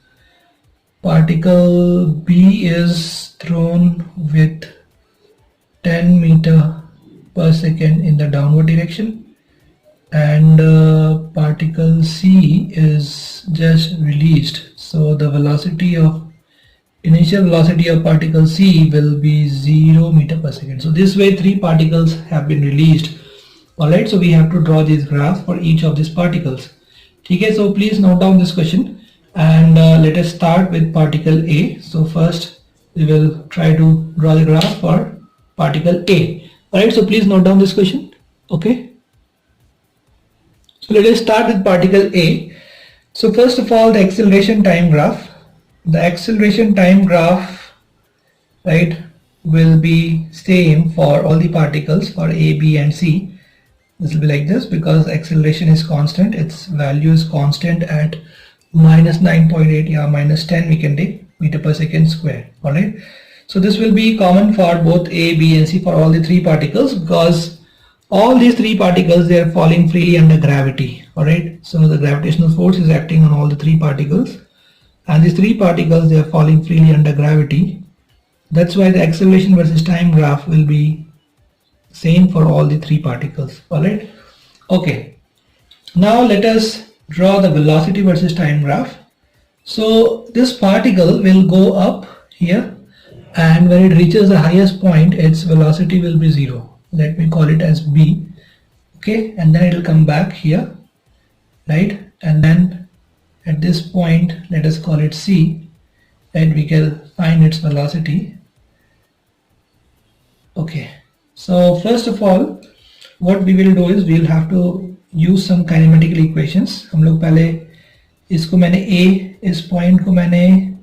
Particle B is thrown with 10 meter per second in the downward direction, and particle C is just released. So the initial velocity of particle C will be 0 meter per second. So this way 3 particles have been released. Alright, so we have to draw these graphs for each of these particles. Okay, so please note down this question, and let us start with particle A. So first we will try to draw the graph for particle A. Alright, so please note down this question. Okay, so let us start with particle A. So first of all, the acceleration time graph. The acceleration time graph, right, will be same for all the particles for A, B and C. This will be like this because acceleration is constant. Its value is constant at minus 9.8 or minus 10 we can take meter per second square. Alright, so this will be common for both A, B and C for all the 3 particles, because all these 3 particles, they are falling freely under gravity. Alright, so the gravitational force is acting on all the 3 particles, and these 3 particles, they are falling freely under gravity. That's why the acceleration versus time graph will be same for all the 3 particles. Alright, okay, now let us draw the velocity versus time graph. So this particle will go up here, and when it reaches the highest point, its velocity will be 0. Let me call it as B. Okay, and then it will come back here, right, and then at this point let us call it C, and we can find its velocity. Okay, so first of all what we will do is we will have to use some kinematical equations. हम लोग पहले इसको मैंने A, इस point को मैंने,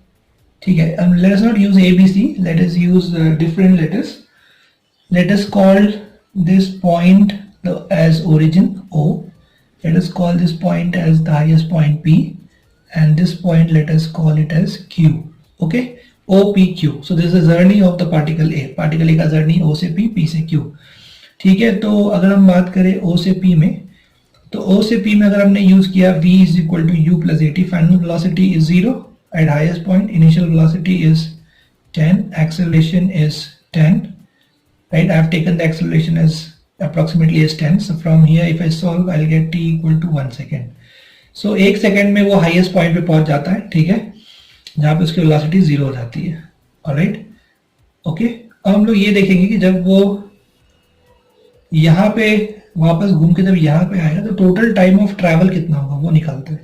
ठीक है, let us not use A, B, C, let us use different letters. Let us call this point as origin O. Let us call this point as the highest point P, and this point let us call it as Q. Okay, O, P, Q. So this is the journey of the particle A. Particle A का journey O से P, P से Q. ठीक है, तो अगर हम बात करें O से P में, तो O से P में अगर हमने यूज किया V is equal to U plus AT, final velocity is 0 at highest point, initial velocity is 10, acceleration is 10. Right, I have taken the acceleration as approximately as 10. So from here if I solve, I'll get t equal to 1 second. So 1 second में वो highest point पे पहुंच जाता है, ठीक है, जहां पे उसकी वेलोसिटी 0 हो जाती है. ऑलराइट, ओके, अब हम लोग ये देखेंगे कि जब वो यहाँ पे वापस घूम के जब यहाँ पे आएगा तो टोटल टाइम ऑफ ट्रैवल कितना होगा वो निकालते हैं.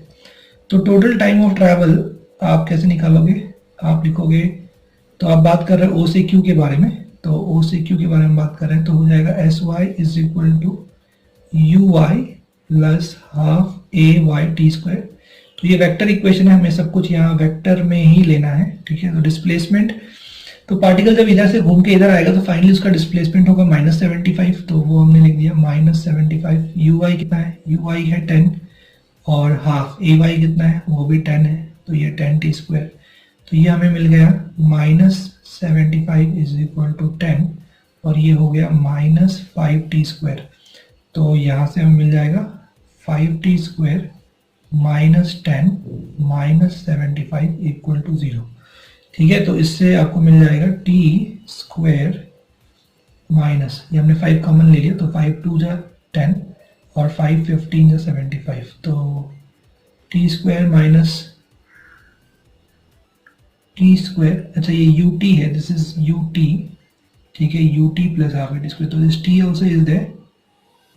तो टोटल टाइम ऑफ ट्रैवल आप कैसे निकालोगे, आप लिखोगे, तो आप बात कर रहे हो ओ से क्यू के बारे में, तो ओ से क्यू के बारे में बात कर रहे हैं, तो हो जाएगा s y is equal to you Y plus half a Y t square. तो ये वेक्टर इक्वेशन है, हमें सब कुछ यहाँ वेक्टर में ही लेना है, ठीक है. तो डिस्प्लेसमेंट, तो पार्टिकल जब इधर से घूम के इधर आएगा तो फाइनली उसका डिस्प्लेसमेंट होगा -75, तो वो हमने लिख दिया -75. यू वाई कितना है, यू वाई है 10, और हाफ ए वाई कितना है, वो भी 10 है, तो ये 10 टी स्क्वायर. तो ये हमें मिल गया -75 इज इक्वल टू 10, और ये हो गया -5 टी स्क्वायर. तो यहाँ से हमें मिल जाएगा 5 टी स्क्वायर -10 -75 इक्वल टू 0. ठीक है, तो इससे आपको मिल जाएगा टी स्क्वायर माइनस, ये हमने 5 कॉमन ले लिया, तो 5 2 जा 10 और 5 15 जा 75. तो T square minus T square, अच्छा ये यू टी है, दिस इज यू टी, ठीक है, U T plus half T square. तो this T also is there,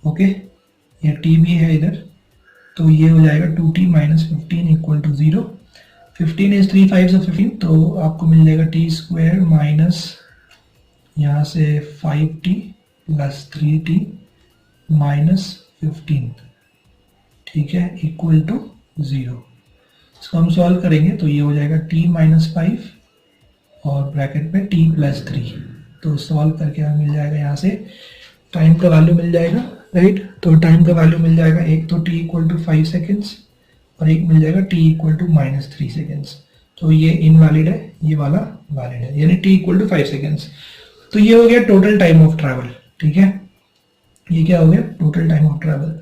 okay, ये टी भी है इधर, तो ये हो जाएगा 2t minus 15 equal to 0. 15 is 3 5 से 15, तो आपको मिल जाएगा टी स्क्वायर माइनस यहाँ से 5t प्लस 3t -15, ठीक है, इक्वल टू 0। इसको हम सॉल्व करेंगे तो ये हो जाएगा t-5 और ब्रैकेट में t+3। तो सॉल्व करके हमें मिल जाएगा यहाँ से टाइम का वैल्यू मिल जाएगा, राइट। तो टाइम का वैल्यू मिल जाएगा, एक तो t इक्वल टू 5 सेकेंड्स और एक मिल जाएगा t इक्वल टू -3 सेकेंड्स। तो ये इनवैलिड है, ये वाला वैलिड है, यानी t इक्वल टू 5 सेकेंड्स। तो ये हो गया टोटल टाइम ऑफ ट्रैवल, ठीक है। ये क्या हो गया, टोटल टाइम ऑफ ट्रैवल।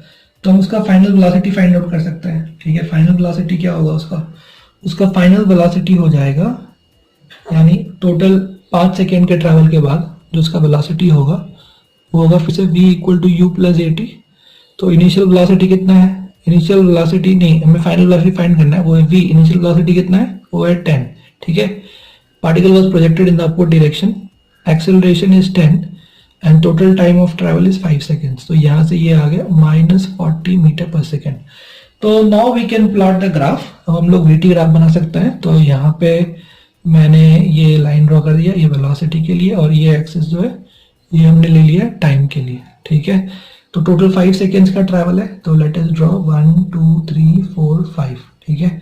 तो हम उसका फाइनल वेलोसिटी फाइंड आउट कर सकते हैं, ठीक है। फाइनल वेलोसिटी क्या होगा उसका फाइनल वेलोसिटी हो जाएगा, यानी टोटल 5 सेकेंड के ट्रैवल के बाद जो उसका वेलोसिटी होगा वो होगा फिर से v equal to u plus at। तो इनिशियल वेलोसिटी कितना है, इनिशियल वेलोसिटी नहीं, हमें फाइनल वेलोसिटी फाइंड करना है, वो है v। इनिशियल वेलोसिटी कितना है, वो है 10, ठीक है। Particle was projected in the upward direction, acceleration is 10 and total time of travel is 5 seconds. तो यहाँ से ये आ गया -40 मीटर पर सेकेंड। तो now we can plot the graph. अब हम लोग वीटी ग्राफ बना सकते हैं। तो यहाँ पे मैंने ये लाइन ड्रॉ कर दिया, ये वेलोसिटी के लिए, और ये एक्सिस जो है ये हमने ले लिया टाइम के लिए, ठीक है। तो टोटल 5 सेकेंड्स का ट्रैवल है। तो लेट अस ड्रॉ 1 2 3 4 5, ठीक है।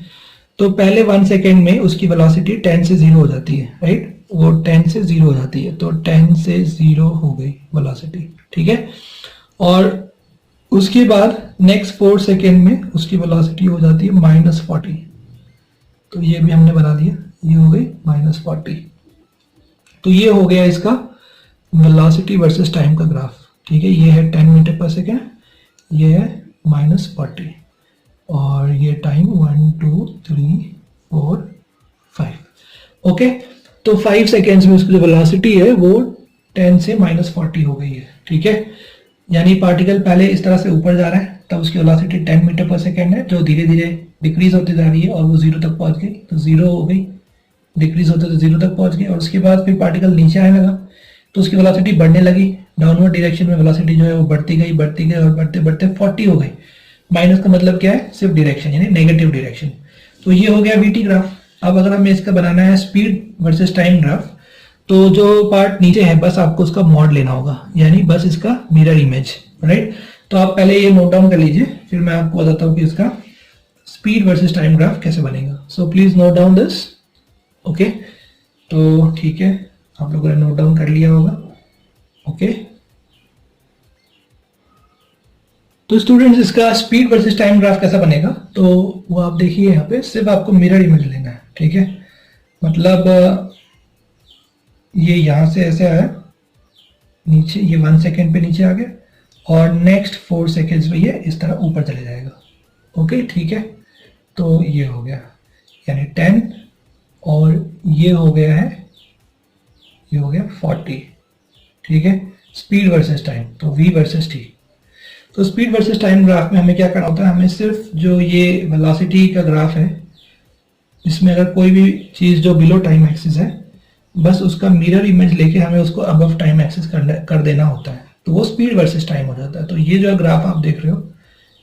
तो पहले 1 सेकेंड में उसकी वेलोसिटी 10 से 0 हो जाती है, राइट। वो 10 से 0 हो जाती है, तो 10 से 0 हो गई वेलोसिटी, ठीक है। और उसके बाद नेक्स्ट 4 सेकेंड में उसकी वेलोसिटी हो जाती है -40। तो ये भी हमने बना दिया, ये हो गई -40। तो ये हो गया इसका वेलोसिटी वर्सेस टाइम का ग्राफ, ठीक है। ये है 10 मीटर पर सेकेंड, ये है -40, और ये टाइम 1 2 3 4 5, ओके। तो 5 सेकेंड्स में उसकी जो वेलोसिटी है वो 10 से -40 हो गई है, ठीक है। यानी पार्टिकल पहले इस तरह से ऊपर जा रहा है, तब उसकी वेलोसिटी 10 मीटर पर सेकेंड है, जो धीरे धीरे डिक्रीज होती जा रही है और वो 0 तक पहुंच गई, तो 0 हो गई, डिक्रीज होते तो 0 तक पहुंच गई। और उसके बाद फिर पार्टिकल नीचे आने लगा तो उसकी वेलोसिटी बढ़ने लगी, डाउनवर्ड डायरेक्शन में वेलोसिटी जो है वो बढ़ती गई और बढ़ते बढ़ते 40 हो गई। माइनस का मतलब क्या है, सिर्फ डायरेक्शन, यानी नेगेटिव डायरेक्शन। तो ये हो गया वीटी ग्राफ। अब अगर हमें इसका बनाना है स्पीड वर्सेस टाइम ग्राफ, तो जो पार्ट नीचे है बस आपको उसका मॉड लेना होगा, यानी बस इसका मिरर इमेज, राइट। तो आप पहले ये नोट डाउन कर लीजिए, फिर मैं आपको बताता हूँ कि इसका स्पीड वर्सेस टाइम ग्राफ कैसे बनेगा। So please note down this, okay. तो ठीक है, आप लोगों ने नोट डाउन कर लिया होगा, ओके। तो स्टूडेंट्स, इसका स्पीड वर्सेस टाइम ग्राफ कैसा बनेगा, तो वो आप देखिए, यहाँ पे सिर्फ आपको मिरर इमेज लेना है, ठीक है। मतलब ये यहाँ से ऐसे आया नीचे, ये 1 सेकेंड पे नीचे आ गया, और नेक्स्ट 4 सेकेंड्स में ये इस तरह ऊपर चले जाएगा, ओके, ठीक है। तो ये हो गया, यानी 10, और ये हो गया है, ये हो गया 40, ठीक है। स्पीड वर्सेस टाइम, तो v वर्सेस t। तो स्पीड वर्सेस टाइम ग्राफ में हमें क्या करना होता है, हमें सिर्फ जो ये वेलोसिटी का ग्राफ है, इसमें अगर कोई भी चीज़ जो बिलो टाइम एक्सिस है, बस उसका मिरर इमेज लेके हमें उसको अबव टाइम एक्सिस कर देना होता है, तो वो स्पीड वर्सेस टाइम हो जाता है। तो ये जो ग्राफ आप देख रहे हो,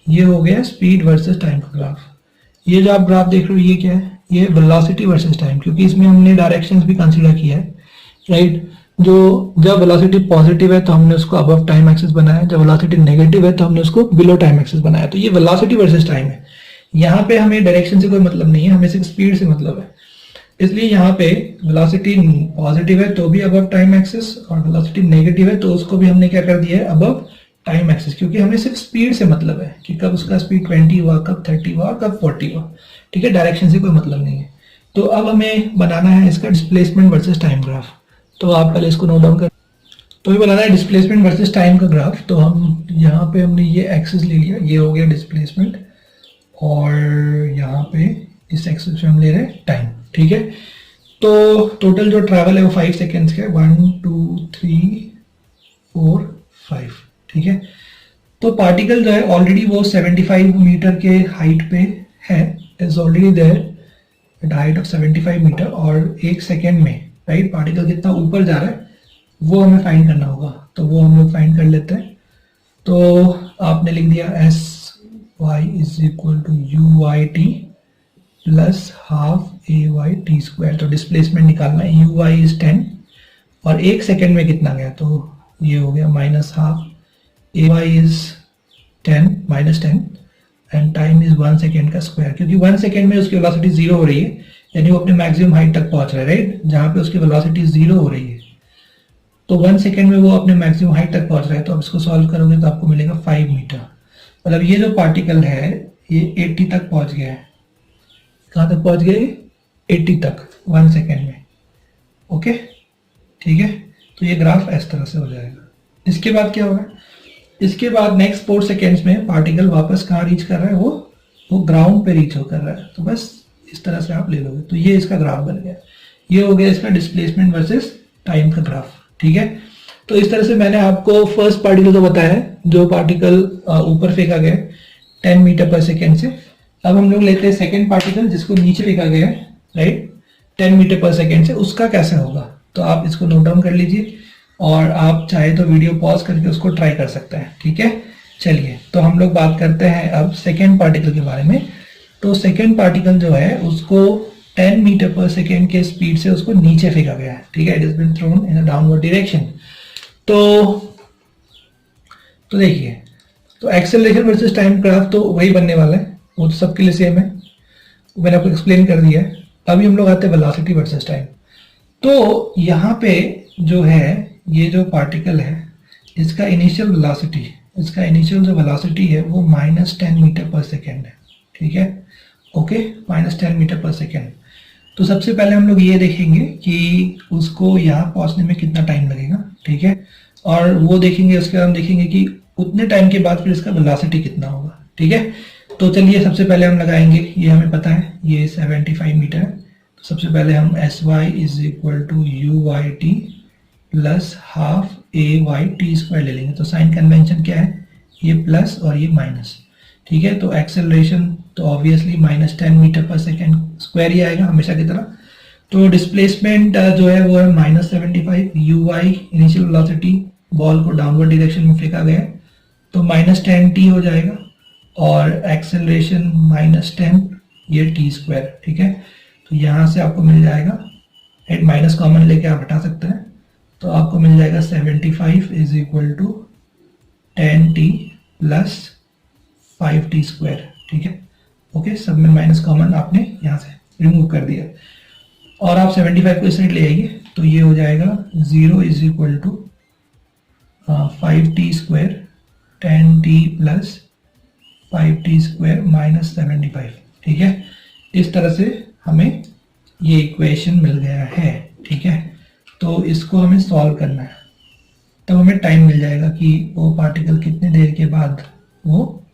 ये हो गया स्पीड वर्सेस टाइम का ग्राफ। ये जो आप ग्राफ देख रहे हो, ये क्या है, ये वेलोसिटी वर्सेस टाइम, क्योंकि इसमें हमने डायरेक्शंस भी कंसीडर किया है, राइट। जो जब वेलोसिटी पॉजिटिव है तो हमने उसको अबव टाइम एक्सिस बनाया, जब वेलोसिटी नेगेटिव है तो हमने उसको बिलो टाइम एक्सिस बनाया। तो ये वेलोसिटी वर्सेस टाइम है। यहाँ पे हमें डायरेक्शन से कोई मतलब नहीं है, हमें सिर्फ स्पीड से मतलब है। इसलिए यहाँ पे वेलोसिटी पॉजिटिव है तो भी अबव टाइम एक्सिस, और वेलोसिटी नेगेटिव है तो उसको भी हमने क्या कर दिया है, अबव टाइम एक्सिस, क्योंकि हमें सिर्फ स्पीड से मतलब है कि कब उसका स्पीड 20 हुआ, कब 30 हुआ, कब 40 हुआ, ठीक है। डायरेक्शन से कोई मतलब नहीं है। तो अब हमें बनाना है इसका डिस्प्लेसमेंट वर्सेस टाइम ग्राफ। तो आप पहले इसको नोट डाउन कर। तो ये बनाना है डिस्प्लेसमेंट वर्सेस टाइम का ग्राफ। तो हम यहाँ पे हमने ये एक्सिस ले लिया, ये हो गया डिस्प्लेसमेंट, और यहाँ पे इस एक्सिस पे हम ले रहे हैं टाइम, ठीक है। तो टोटल जो ट्रैवल है वो 5 सेकेंड्स का है, 1 2 3 4 5, ठीक है। तो पार्टिकल जो है ऑलरेडी वो 75 मीटर के हाइट पे है, is already there at height of 75 metre, और 1 सेकेंड में, राइट, पार्टिकल कितना ऊपर जा रहा है वो हमें फाइंड करना होगा। तो वो हम लोग फाइंड कर लेते हैं। तो आपने लिख दिया s y is equal to you y t plus half a Y t square. तो डिस्प्लेसमेंट निकालना है, यू वाई इज 10, और 1 सेकेंड में कितना गया, तो ये हो गया -12 A Y is 10 -10 and time is 1 second का स्क्वायर, क्योंकि 1 सेकेंड में उसकी वेलोसिटी जीरो हो रही है, यानी वो अपने मैक्सिमम हाइट तक पहुंच रहा है, राइट, जहां पे उसकी वेलोसिटी जीरो हो रही है। तो 1 सेकेंड में वो अपने मैक्सिमम हाइट तक पहुंच रहा है, तो आप इसको सॉल्व करोगे तो आपको मिलेगा 5 मीटर। मतलब ये जो पार्टिकल है ये 80 तक पहुंच गया है। कहाँ तक पहुंच गया? 80 तक 1 सेकेंड में। ओके, ठीक है, तो ये ग्राफ इस तरह से हो जाएगा। इसके बाद क्या होगा? इसके बाद नेक्स्ट 4 सेकेंड्स में पार्टिकल वापस कहाँ रीच कर रहा है? वो ग्राउंड पे रीच कर रहा है। तो बस इस तरह से आप ले लोगे, तो ये इसका ग्राफ बन गया। ये हो गया इसका डिस्प्लेसमेंट वर्सेस टाइम का ग्राफ, ठीक है। तो इस तरह से मैंने आपको फर्स्ट पार्टिकल तो बताया है, जो पार्टिकल ऊपर फेंका गया 10 मीटर पर सेकेंड से। अब हम लोग लेते हैं सेकेंड पार्टिकल जिसको नीचे फेंका गया है, राइट, 10 मीटर पर सेकेंड से। उसका कैसे होगा? तो आप इसको नोट डाउन कर लीजिए और आप चाहे तो वीडियो पॉज करके उसको ट्राई कर सकते हैं, ठीक है। चलिए, तो हम लोग बात करते हैं अब सेकेंड पार्टिकल के बारे में। तो सेकेंड पार्टिकल जो है उसको 10 मीटर पर सेकेंड के स्पीड से उसको नीचे फेंका गया है, ठीक है। It is been thrown in a downward direction. तो देखिए, तो एक्सेलरेशन वर्सेस टाइम ग्राफ तो वही बनने वाला है, वो तो सबके लिए सेम है, मैंने आपको एक्सप्लेन कर दिया है। अभी हम लोग आते हैं वेलोसिटी वर्सेस टाइम। तो यहाँ पे जो है, ये जो पार्टिकल है इसका इनिशियल वेलोसिटी जो वेलोसिटी है वो -10 मीटर पर सेकेंड है, ठीक है। ओके, -10 मीटर पर सेकेंड। तो सबसे पहले हम लोग ये देखेंगे कि उसको यहाँ पहुंचने में कितना टाइम लगेगा, ठीक है, और वो देखेंगे। उसके बाद हम देखेंगे कि उतने टाइम के बाद फिर इसका वेलोसिटी कितना होगा, ठीक है। तो चलिए, सबसे पहले हम लगाएंगे, ये हमें पता है ये 75 मीटर है। तो सबसे पहले हम SY is equal to UYT plus half AYT² ले लेंगे। तो साइन कन्वेंशन क्या है? ये प्लस और ये माइनस, ठीक है। तो एक्सेलरेशन तो ऑब्वियसली -10 मीटर पर सेकेंड स्क्वायर ही आएगा हमेशा की तरह। तो डिस्प्लेसमेंट जो है वो है -75। UY इनिशियल वेलोसिटी, बॉल को डाउनवर्ड डायरेक्शन में फेंका गया है, तो -10t हो जाएगा। और एक्सेलरेशन -10, ये t², ठीक है। तो यहाँ से आपको मिल जाएगा, एक माइनस कॉमन लेके आप हटा सकते हैं, तो आपको मिल जाएगा 75 is equal to 10t plus 5t², ठीक है। ओके, सब में माइनस कॉमन आपने यहाँ से रिमूव कर दिया, और आप 75 को इस साइड ले आइए, तो ये हो जाएगा 0 is equal to 5t² 10t plus 5t² minus 75, ठीक है। इस तरह से हमें ये इक्वेशन मिल गया है, ठीक है। तो इसको हमें सॉल्व करना है, तब हमें टाइम मिल जाएगा कि वो पार्टिकल कितने देर के बाद वो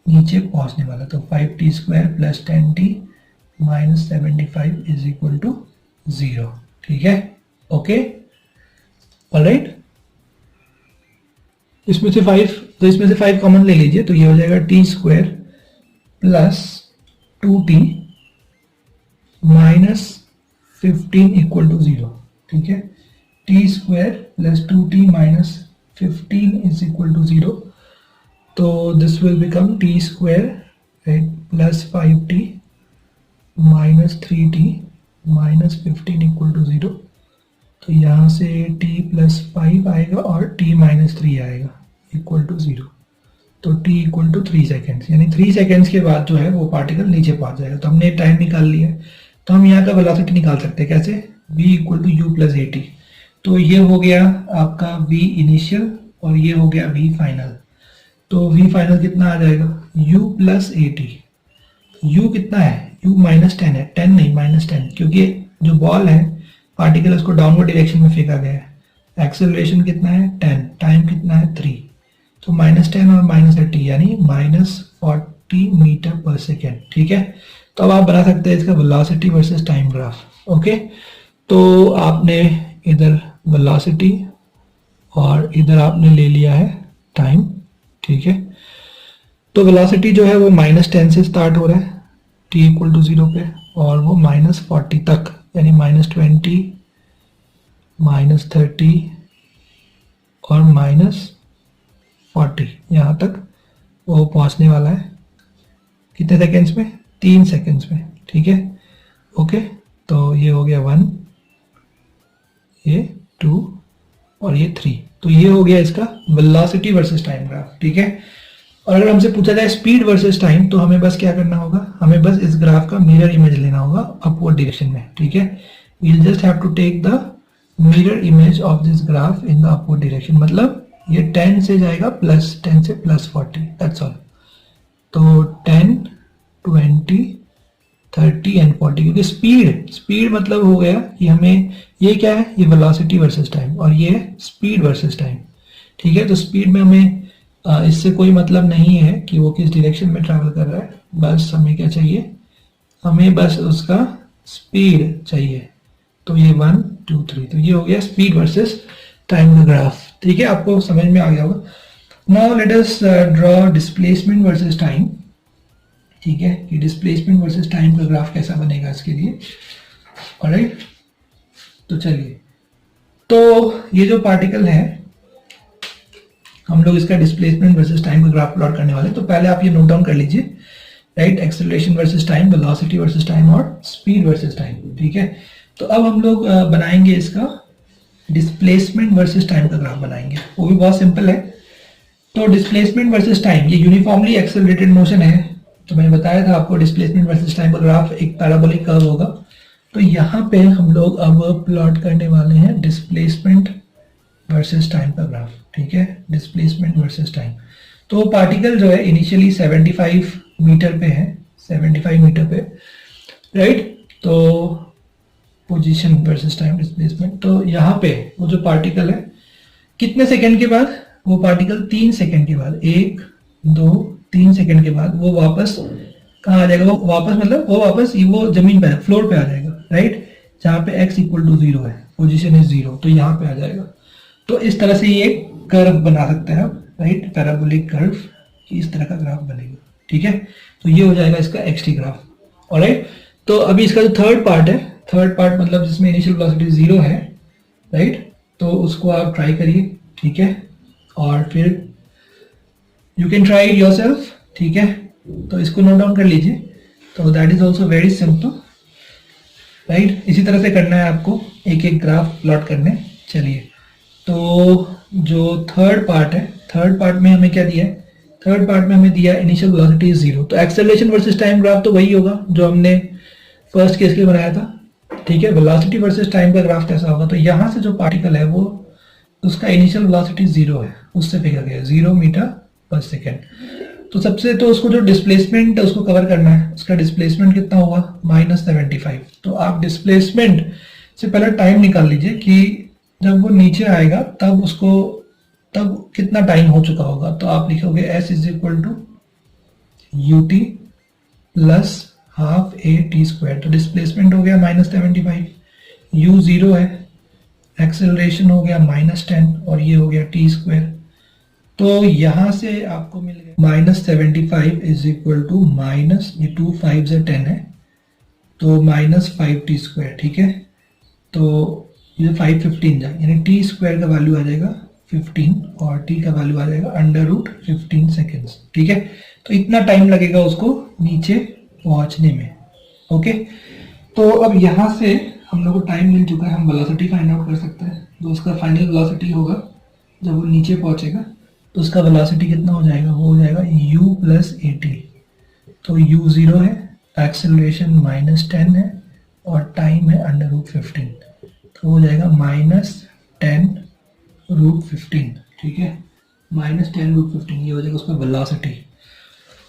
नीचे पहुंचने वाला। तो 5t² plus 10t minus 75 is equal to 0, ठीक है। Okay, alright. इसमें से 5 कॉमन ले लीजिए, तो ये हो जाएगा t² plus 2t minus 15 equal to 0, ठीक है। t² plus 2t minus 15 is equal to 0। तो this will become t² right plus 5t minus 3t minus 15 equal to 0। तो यहाँ से t प्लस 5 आएगा और t माइनस 3 आएगा इक्वल टू 0। तो t इक्वल टू 3 सेकेंड्स, यानी 3 सेकेंड्स के बाद जो है वो पार्टिकल नीचे पहुंच जाएगा। तो हमने टाइम निकाल लिया है, तो हम यहाँ का वेलोसिटी निकाल सकते हैं कैसे? v equal to u plus at। तो ये हो गया आपका v इनिशियल और ये हो गया v फाइनल। तो v फाइनल कितना आ जाएगा? u plus at। u कितना है? u -10 है, 10 नहीं -10, क्योंकि जो बॉल है पार्टिकल उसको डाउनवर्ड डायरेक्शन में फेंका गया है। एक्सेलरेशन कितना है? 10, टाइम कितना है? 3। तो -10 और -30 यानी -40 मीटर पर सेकेंड, ठीक है। तो अब आप बना सकते हैं इसका velocity versus time graph. Okay, तो आपने इधर वेलोसिटी और इधर आपने ले लिया है टाइम, ठीक है। तो वेलोसिटी जो है वो -10 से स्टार्ट हो रहा है t इक्वल टू 0 पे, और वो -40 तक यानी -20 -30 और -40 यहाँ तक वो पहुँचने वाला है। कितने सेकेंड्स में? 3 सेकेंड्स में, ठीक है। ओके, तो ये हो गया 1, ये 2 और ये 3। तो ये हो गया इसका वेलोसिटी वर्सेस टाइम ग्राफ, ठीक है। और अगर हमसे पूछा जाए स्पीड वर्सेस टाइम, तो हमें बस क्या करना होगा, हमें बस इस ग्राफ का मिरर इमेज लेना होगा अपवर्ड डायरेक्शन में, ठीक है। We will just have to take the mirror image of this graph in the upward direction, मतलब ये 10 से जाएगा प्लस 10 से प्लस 40, दैट्स ऑल। तो 10, 20, 30 एंड 40, क्योंकि स्पीड मतलब हो गया कि हमें ये क्या है, ये वेलोसिटी वर्सेस टाइम, और ये स्पीड वर्सेस टाइम, ठीक है। तो स्पीड में हमें इससे कोई मतलब नहीं है कि वो किस डायरेक्शन में ट्रैवल कर रहा है, बस हमें क्या चाहिए, हमें बस उसका स्पीड चाहिए। तो ये 1, 2, 3, तो ये हो गया स्पीड वर्सेस टाइम का ग्राफ, ठीक है। आपको समझ में आ गया होगा। Now let us draw displacement versus time, ठीक है, कि डिस्प्लेसमेंट वर्सेस टाइम का ग्राफ कैसा बनेगा इसके लिए। ऑलराइट, तो चलिए, तो ये जो पार्टिकल है, हम लोग इसका डिस्प्लेसमेंट वर्सेस टाइम का ग्राफ प्लॉट करने वाले हैं। तो पहले आप ये नोट डाउन कर लीजिए, right, acceleration versus time, velocity versus time और स्पीड वर्सेस टाइम, ठीक है। तो अब हम लोग बनाएंगे इसका डिस्प्लेसमेंट वर्सेस टाइम का ग्राफ बनाएंगे, वो भी बहुत सिंपल है। तो डिस्प्लेसमेंट वर्सेस टाइम, ये यूनिफॉर्मली एक्सेलरेटेड मोशन है, तो मैंने बताया था आपको डिस्प्लेसमेंट वर्सेस टाइम का ग्राफ एक पैराबोलिक कर्व होगा। तो यहाँ पे हम लोग अब प्लॉट करने वाले हैं डिस्प्लेसमेंट वर्सेस टाइम का ग्राफ, ठीक है, डिस्प्लेसमेंट वर्सेस टाइम। तो पार्टिकल जो है इनिशियली 75 मीटर पे है, 75 मीटर पे, राइट। तो पोजीशन वर्सेस टाइम डिस्प्लेसमेंट, तो यहाँ पे वो जो पार्टिकल है कितने सेकंड के बाद, वो पार्टिकल 3 सेकंड के बाद, 1, 2, 3 सेकंड के बाद वो वापस कहाँ आ जाएगा, वो वापस मतलब वो वापस वो जमीन पे, फ्लोर पे आ जाएगा, राइट, जहाँ पे x इक्वल टू 0 है, पोजीशन इज 0, तो यहाँ पे आ जाएगा। तो इस तरह से ये कर्व बना सकते हैं आप, राइट, पैराबोलिक कर्व, कि इस तरह का ग्राफ बनेगा, ठीक है। तो ये हो जाएगा इसका xt ग्राफ, ऑलराइट। तो अभी इसका जो थर्ड पार्ट है, थर्ड पार्ट मतलब जिसमें इनिशियल वेलोसिटी 0 है, राइट, तो उसको आप ट्राई करिए, ठीक है, और फिर you can try it yourself, ठीक है। तो इसको नोट डाउन कर लीजिए। तो that is also very simple, right. इसी तरह से करना है आपको, एक एक ग्राफ प्लॉट करने। चलिए, तो जो थर्ड पार्ट है, थर्ड पार्ट में हमें क्या दिया है, थर्ड पार्ट में हमें दिया इनिशियल वेलोसिटी 0, तो एक्सेलरेशन वर्सेस टाइम ग्राफ तो वही होगा जो हमने फर्स्ट केस के लिए बनाया था, ठीक है। वेलोसिटी वर्सेस टाइम का ग्राफ कैसा होगा, तो यहाँ से जो पार्टिकल है वो, उसका इनिशियल वेलोसिटी 0 है, उससे फिगर गया 0 मीटर पर सेकेंड। तो सबसे तो उसको जो डिस्प्लेसमेंट उसको कवर करना है, उसका डिस्प्लेसमेंट कितना होगा, -75। तो आप डिस्प्लेसमेंट से पहले टाइम निकाल लीजिए कि जब वो नीचे आएगा तब उसको, तब कितना टाइम हो चुका होगा। तो आप लिखोगे s is equal to ut plus half a t square. तो डिस्प्लेसमेंट हो गया -75, u 0 है, एक्सेलरेशन हो गया -10 और ये हो गया t स्क्वायर। तो यहां से आपको मिल गया -75 इज इक्वल टू माइनस, ये 2 5 से 10 है, तो -5t स्क्वायर, ठीक है। तो ये 515 जाए, यानी t स्क्वायर का वैल्यू आ जाएगा 15 और t का वैल्यू आ जाएगा √15 सेकेंड्स, ठीक है। तो इतना टाइम लगेगा उसको नीचे पहुंचने में, ओके। तो अब यहाँ से हम लोग को टाइम मिल चुका है, हम वेलोसिटी फाइंड आउट कर सकते हैं। जो उसका फाइनल वेलोसिटी होगा जब वो नीचे पहुंचेगा, तो उसका वेलोसिटी कितना हो जाएगा, वो हो जाएगा u प्लस at। तो u 0 है, एक्सेलरेशन -10 है और टाइम है √15, तो हो जाएगा -10√15, ठीक है, -10√15, ये हो जाएगा उसका वेलोसिटी।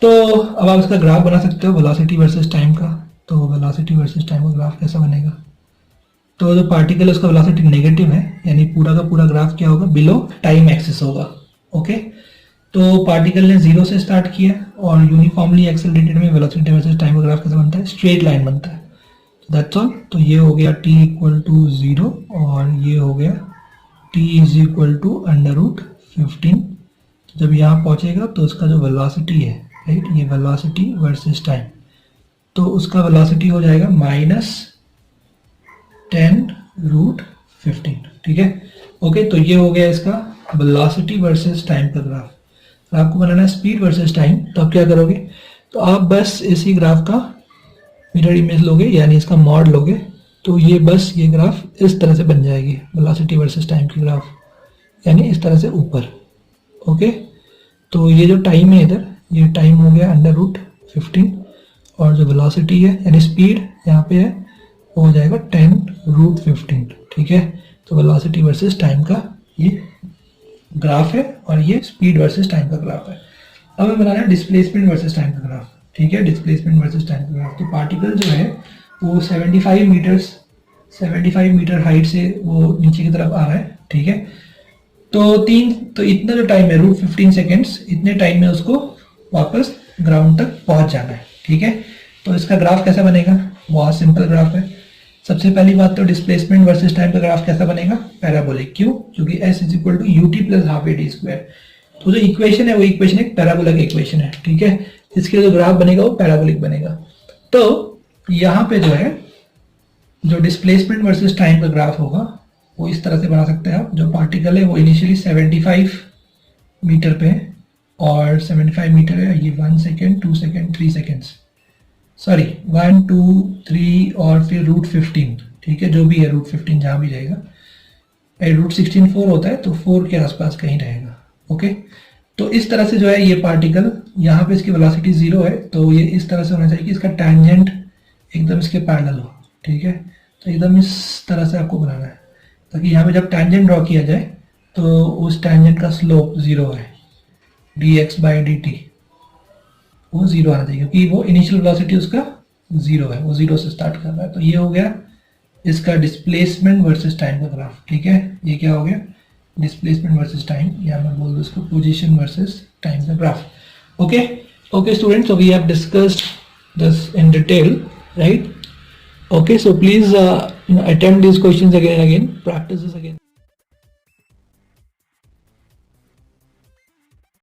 तो अब आप इसका ग्राफ बना सकते हो वेलोसिटी वर्सेस टाइम का। तो वेलोसिटी वर्सेस टाइम का ग्राफ कैसा बनेगा, तो जो पार्टिकल है उसका वेलोसिटी नेगेटिव है, यानी पूरा का पूरा ग्राफ क्या होगा, बिलो टाइम एक्सिस होगा, ओके। तो पार्टिकल ने 0 से स्टार्ट किया और यूनिफॉर्मली एक्सेलरेटेड में वेलोसिटी वर्सेस टाइम का ग्राफ कैसा बनता है, स्ट्रेट लाइन बनता है, दैट्स ऑल। तो ये हो गया t इक्वल टू 0 और ये हो गया t इज इक्वल टू √15। तो जब यहाँ पहुंचेगा तो उसका जो वेलोसिटी है, राइट, ये वेलोसिटी वर्सेस टाइम, तो उसका वेलोसिटी हो जाएगा -10√15, ठीक है, ओके। तो ये हो गया इसका वेलोसिटी वर्सेस टाइम का ग्राफ। तो आपको बनाना है स्पीड वर्सेस टाइम, तो आप क्या करोगे, तो आप बस इसी ग्राफ का मिरर इमेज लोगे, यानी इसका मॉड लोगे, तो ये बस ये ग्राफ इस तरह से बन जाएगी, वेलोसिटी वर्सेस टाइम की ग्राफ, यानी इस तरह से ऊपर। ओके, तो ये जो टाइम है इधर, ये टाइम हो गया √15, और जो वेलोसिटी है यानी स्पीड यहाँ पे है वो हो जाएगा 10√15। ठीक है, तो वेलोसिटी वर्सेस टाइम का ये ग्राफ है और ये स्पीड वर्सेस टाइम का ग्राफ है। अब हमें बनाना है डिस्प्लेसमेंट वर्सेस टाइम का ग्राफ। ठीक है, डिस्प्लेसमेंट वर्सेस टाइम का ग्राफ। तो पार्टिकल जो है वो 75 मीटर हाइट से वो नीचे की तरफ आ रहा है। ठीक है, तो इतना जो टाइम है √15 सेकेंड्स, इतने टाइम में उसको वापस ग्राउंड तक पहुंच जाना है। ठीक है, तो इसका ग्राफ कैसा बनेगा? बहुत सिंपल ग्राफ है। सबसे पहली बात तो डिस्प्लेसमेंट वर्सेस टाइम का ग्राफ कैसा बनेगा? पैराबोलिक। क्यों? क्योंकि s = ut + ½ ad²। तो जो इक्वेशन है वो इक्वेशन एक पैराबोला की इक्वेशन है। ठीक है, इसके लिए जो ग्राफ बनेगा वो पैराबोलिक बनेगा। तो यहाँ पे जो है जो डिस्प्लेसमेंट वर्सेस टाइम का ग्राफ होगा वो इस तरह से बना सकते हैं आप। जो पार्टिकल है वो इनिशियली 75 मीटर पे है, और 75 मीटर है, ये 1 सेकेंड 2 सेकेंड 3 सेकेंड्स, सॉरी 1 2 3 और फिर √15। ठीक है, जो भी है √15 जहाँ भी रहेगा, √16 4 होता है, तो 4 के आसपास कहीं रहेगा। ओके, तो इस तरह से जो है ये पार्टिकल, यहाँ पे इसकी वेलोसिटी 0 है, तो ये इस तरह से होना चाहिए कि इसका टैंजेंट एकदम इसके पैरेलल हो। ठीक है, तो एकदम इस तरह से आपको बनाना है, ताकि यहाँ पे जब टैंजेंट ड्रॉ किया जाए तो उस टैंजेंट का स्लोप 0 है, dx/dt वो 0 आना चाहिए, क्योंकि वो इनिशियल वेलोसिटी उसका 0 है, वो 0 से स्टार्ट कर रहा है। तो ये हो गया इसका डिस्प्लेसमेंट वर्सेस टाइम का ग्राफ। ठीक है, ये क्या हो गया? डिस्प्लेसमेंट वर्सेस टाइम, या मैं बोल दूँ इसको पोजीशन वर्सेस टाइम का graph. Okay students, so we have discussed this in detail, right? Okay, so please attempt these questions again and again, practice this again.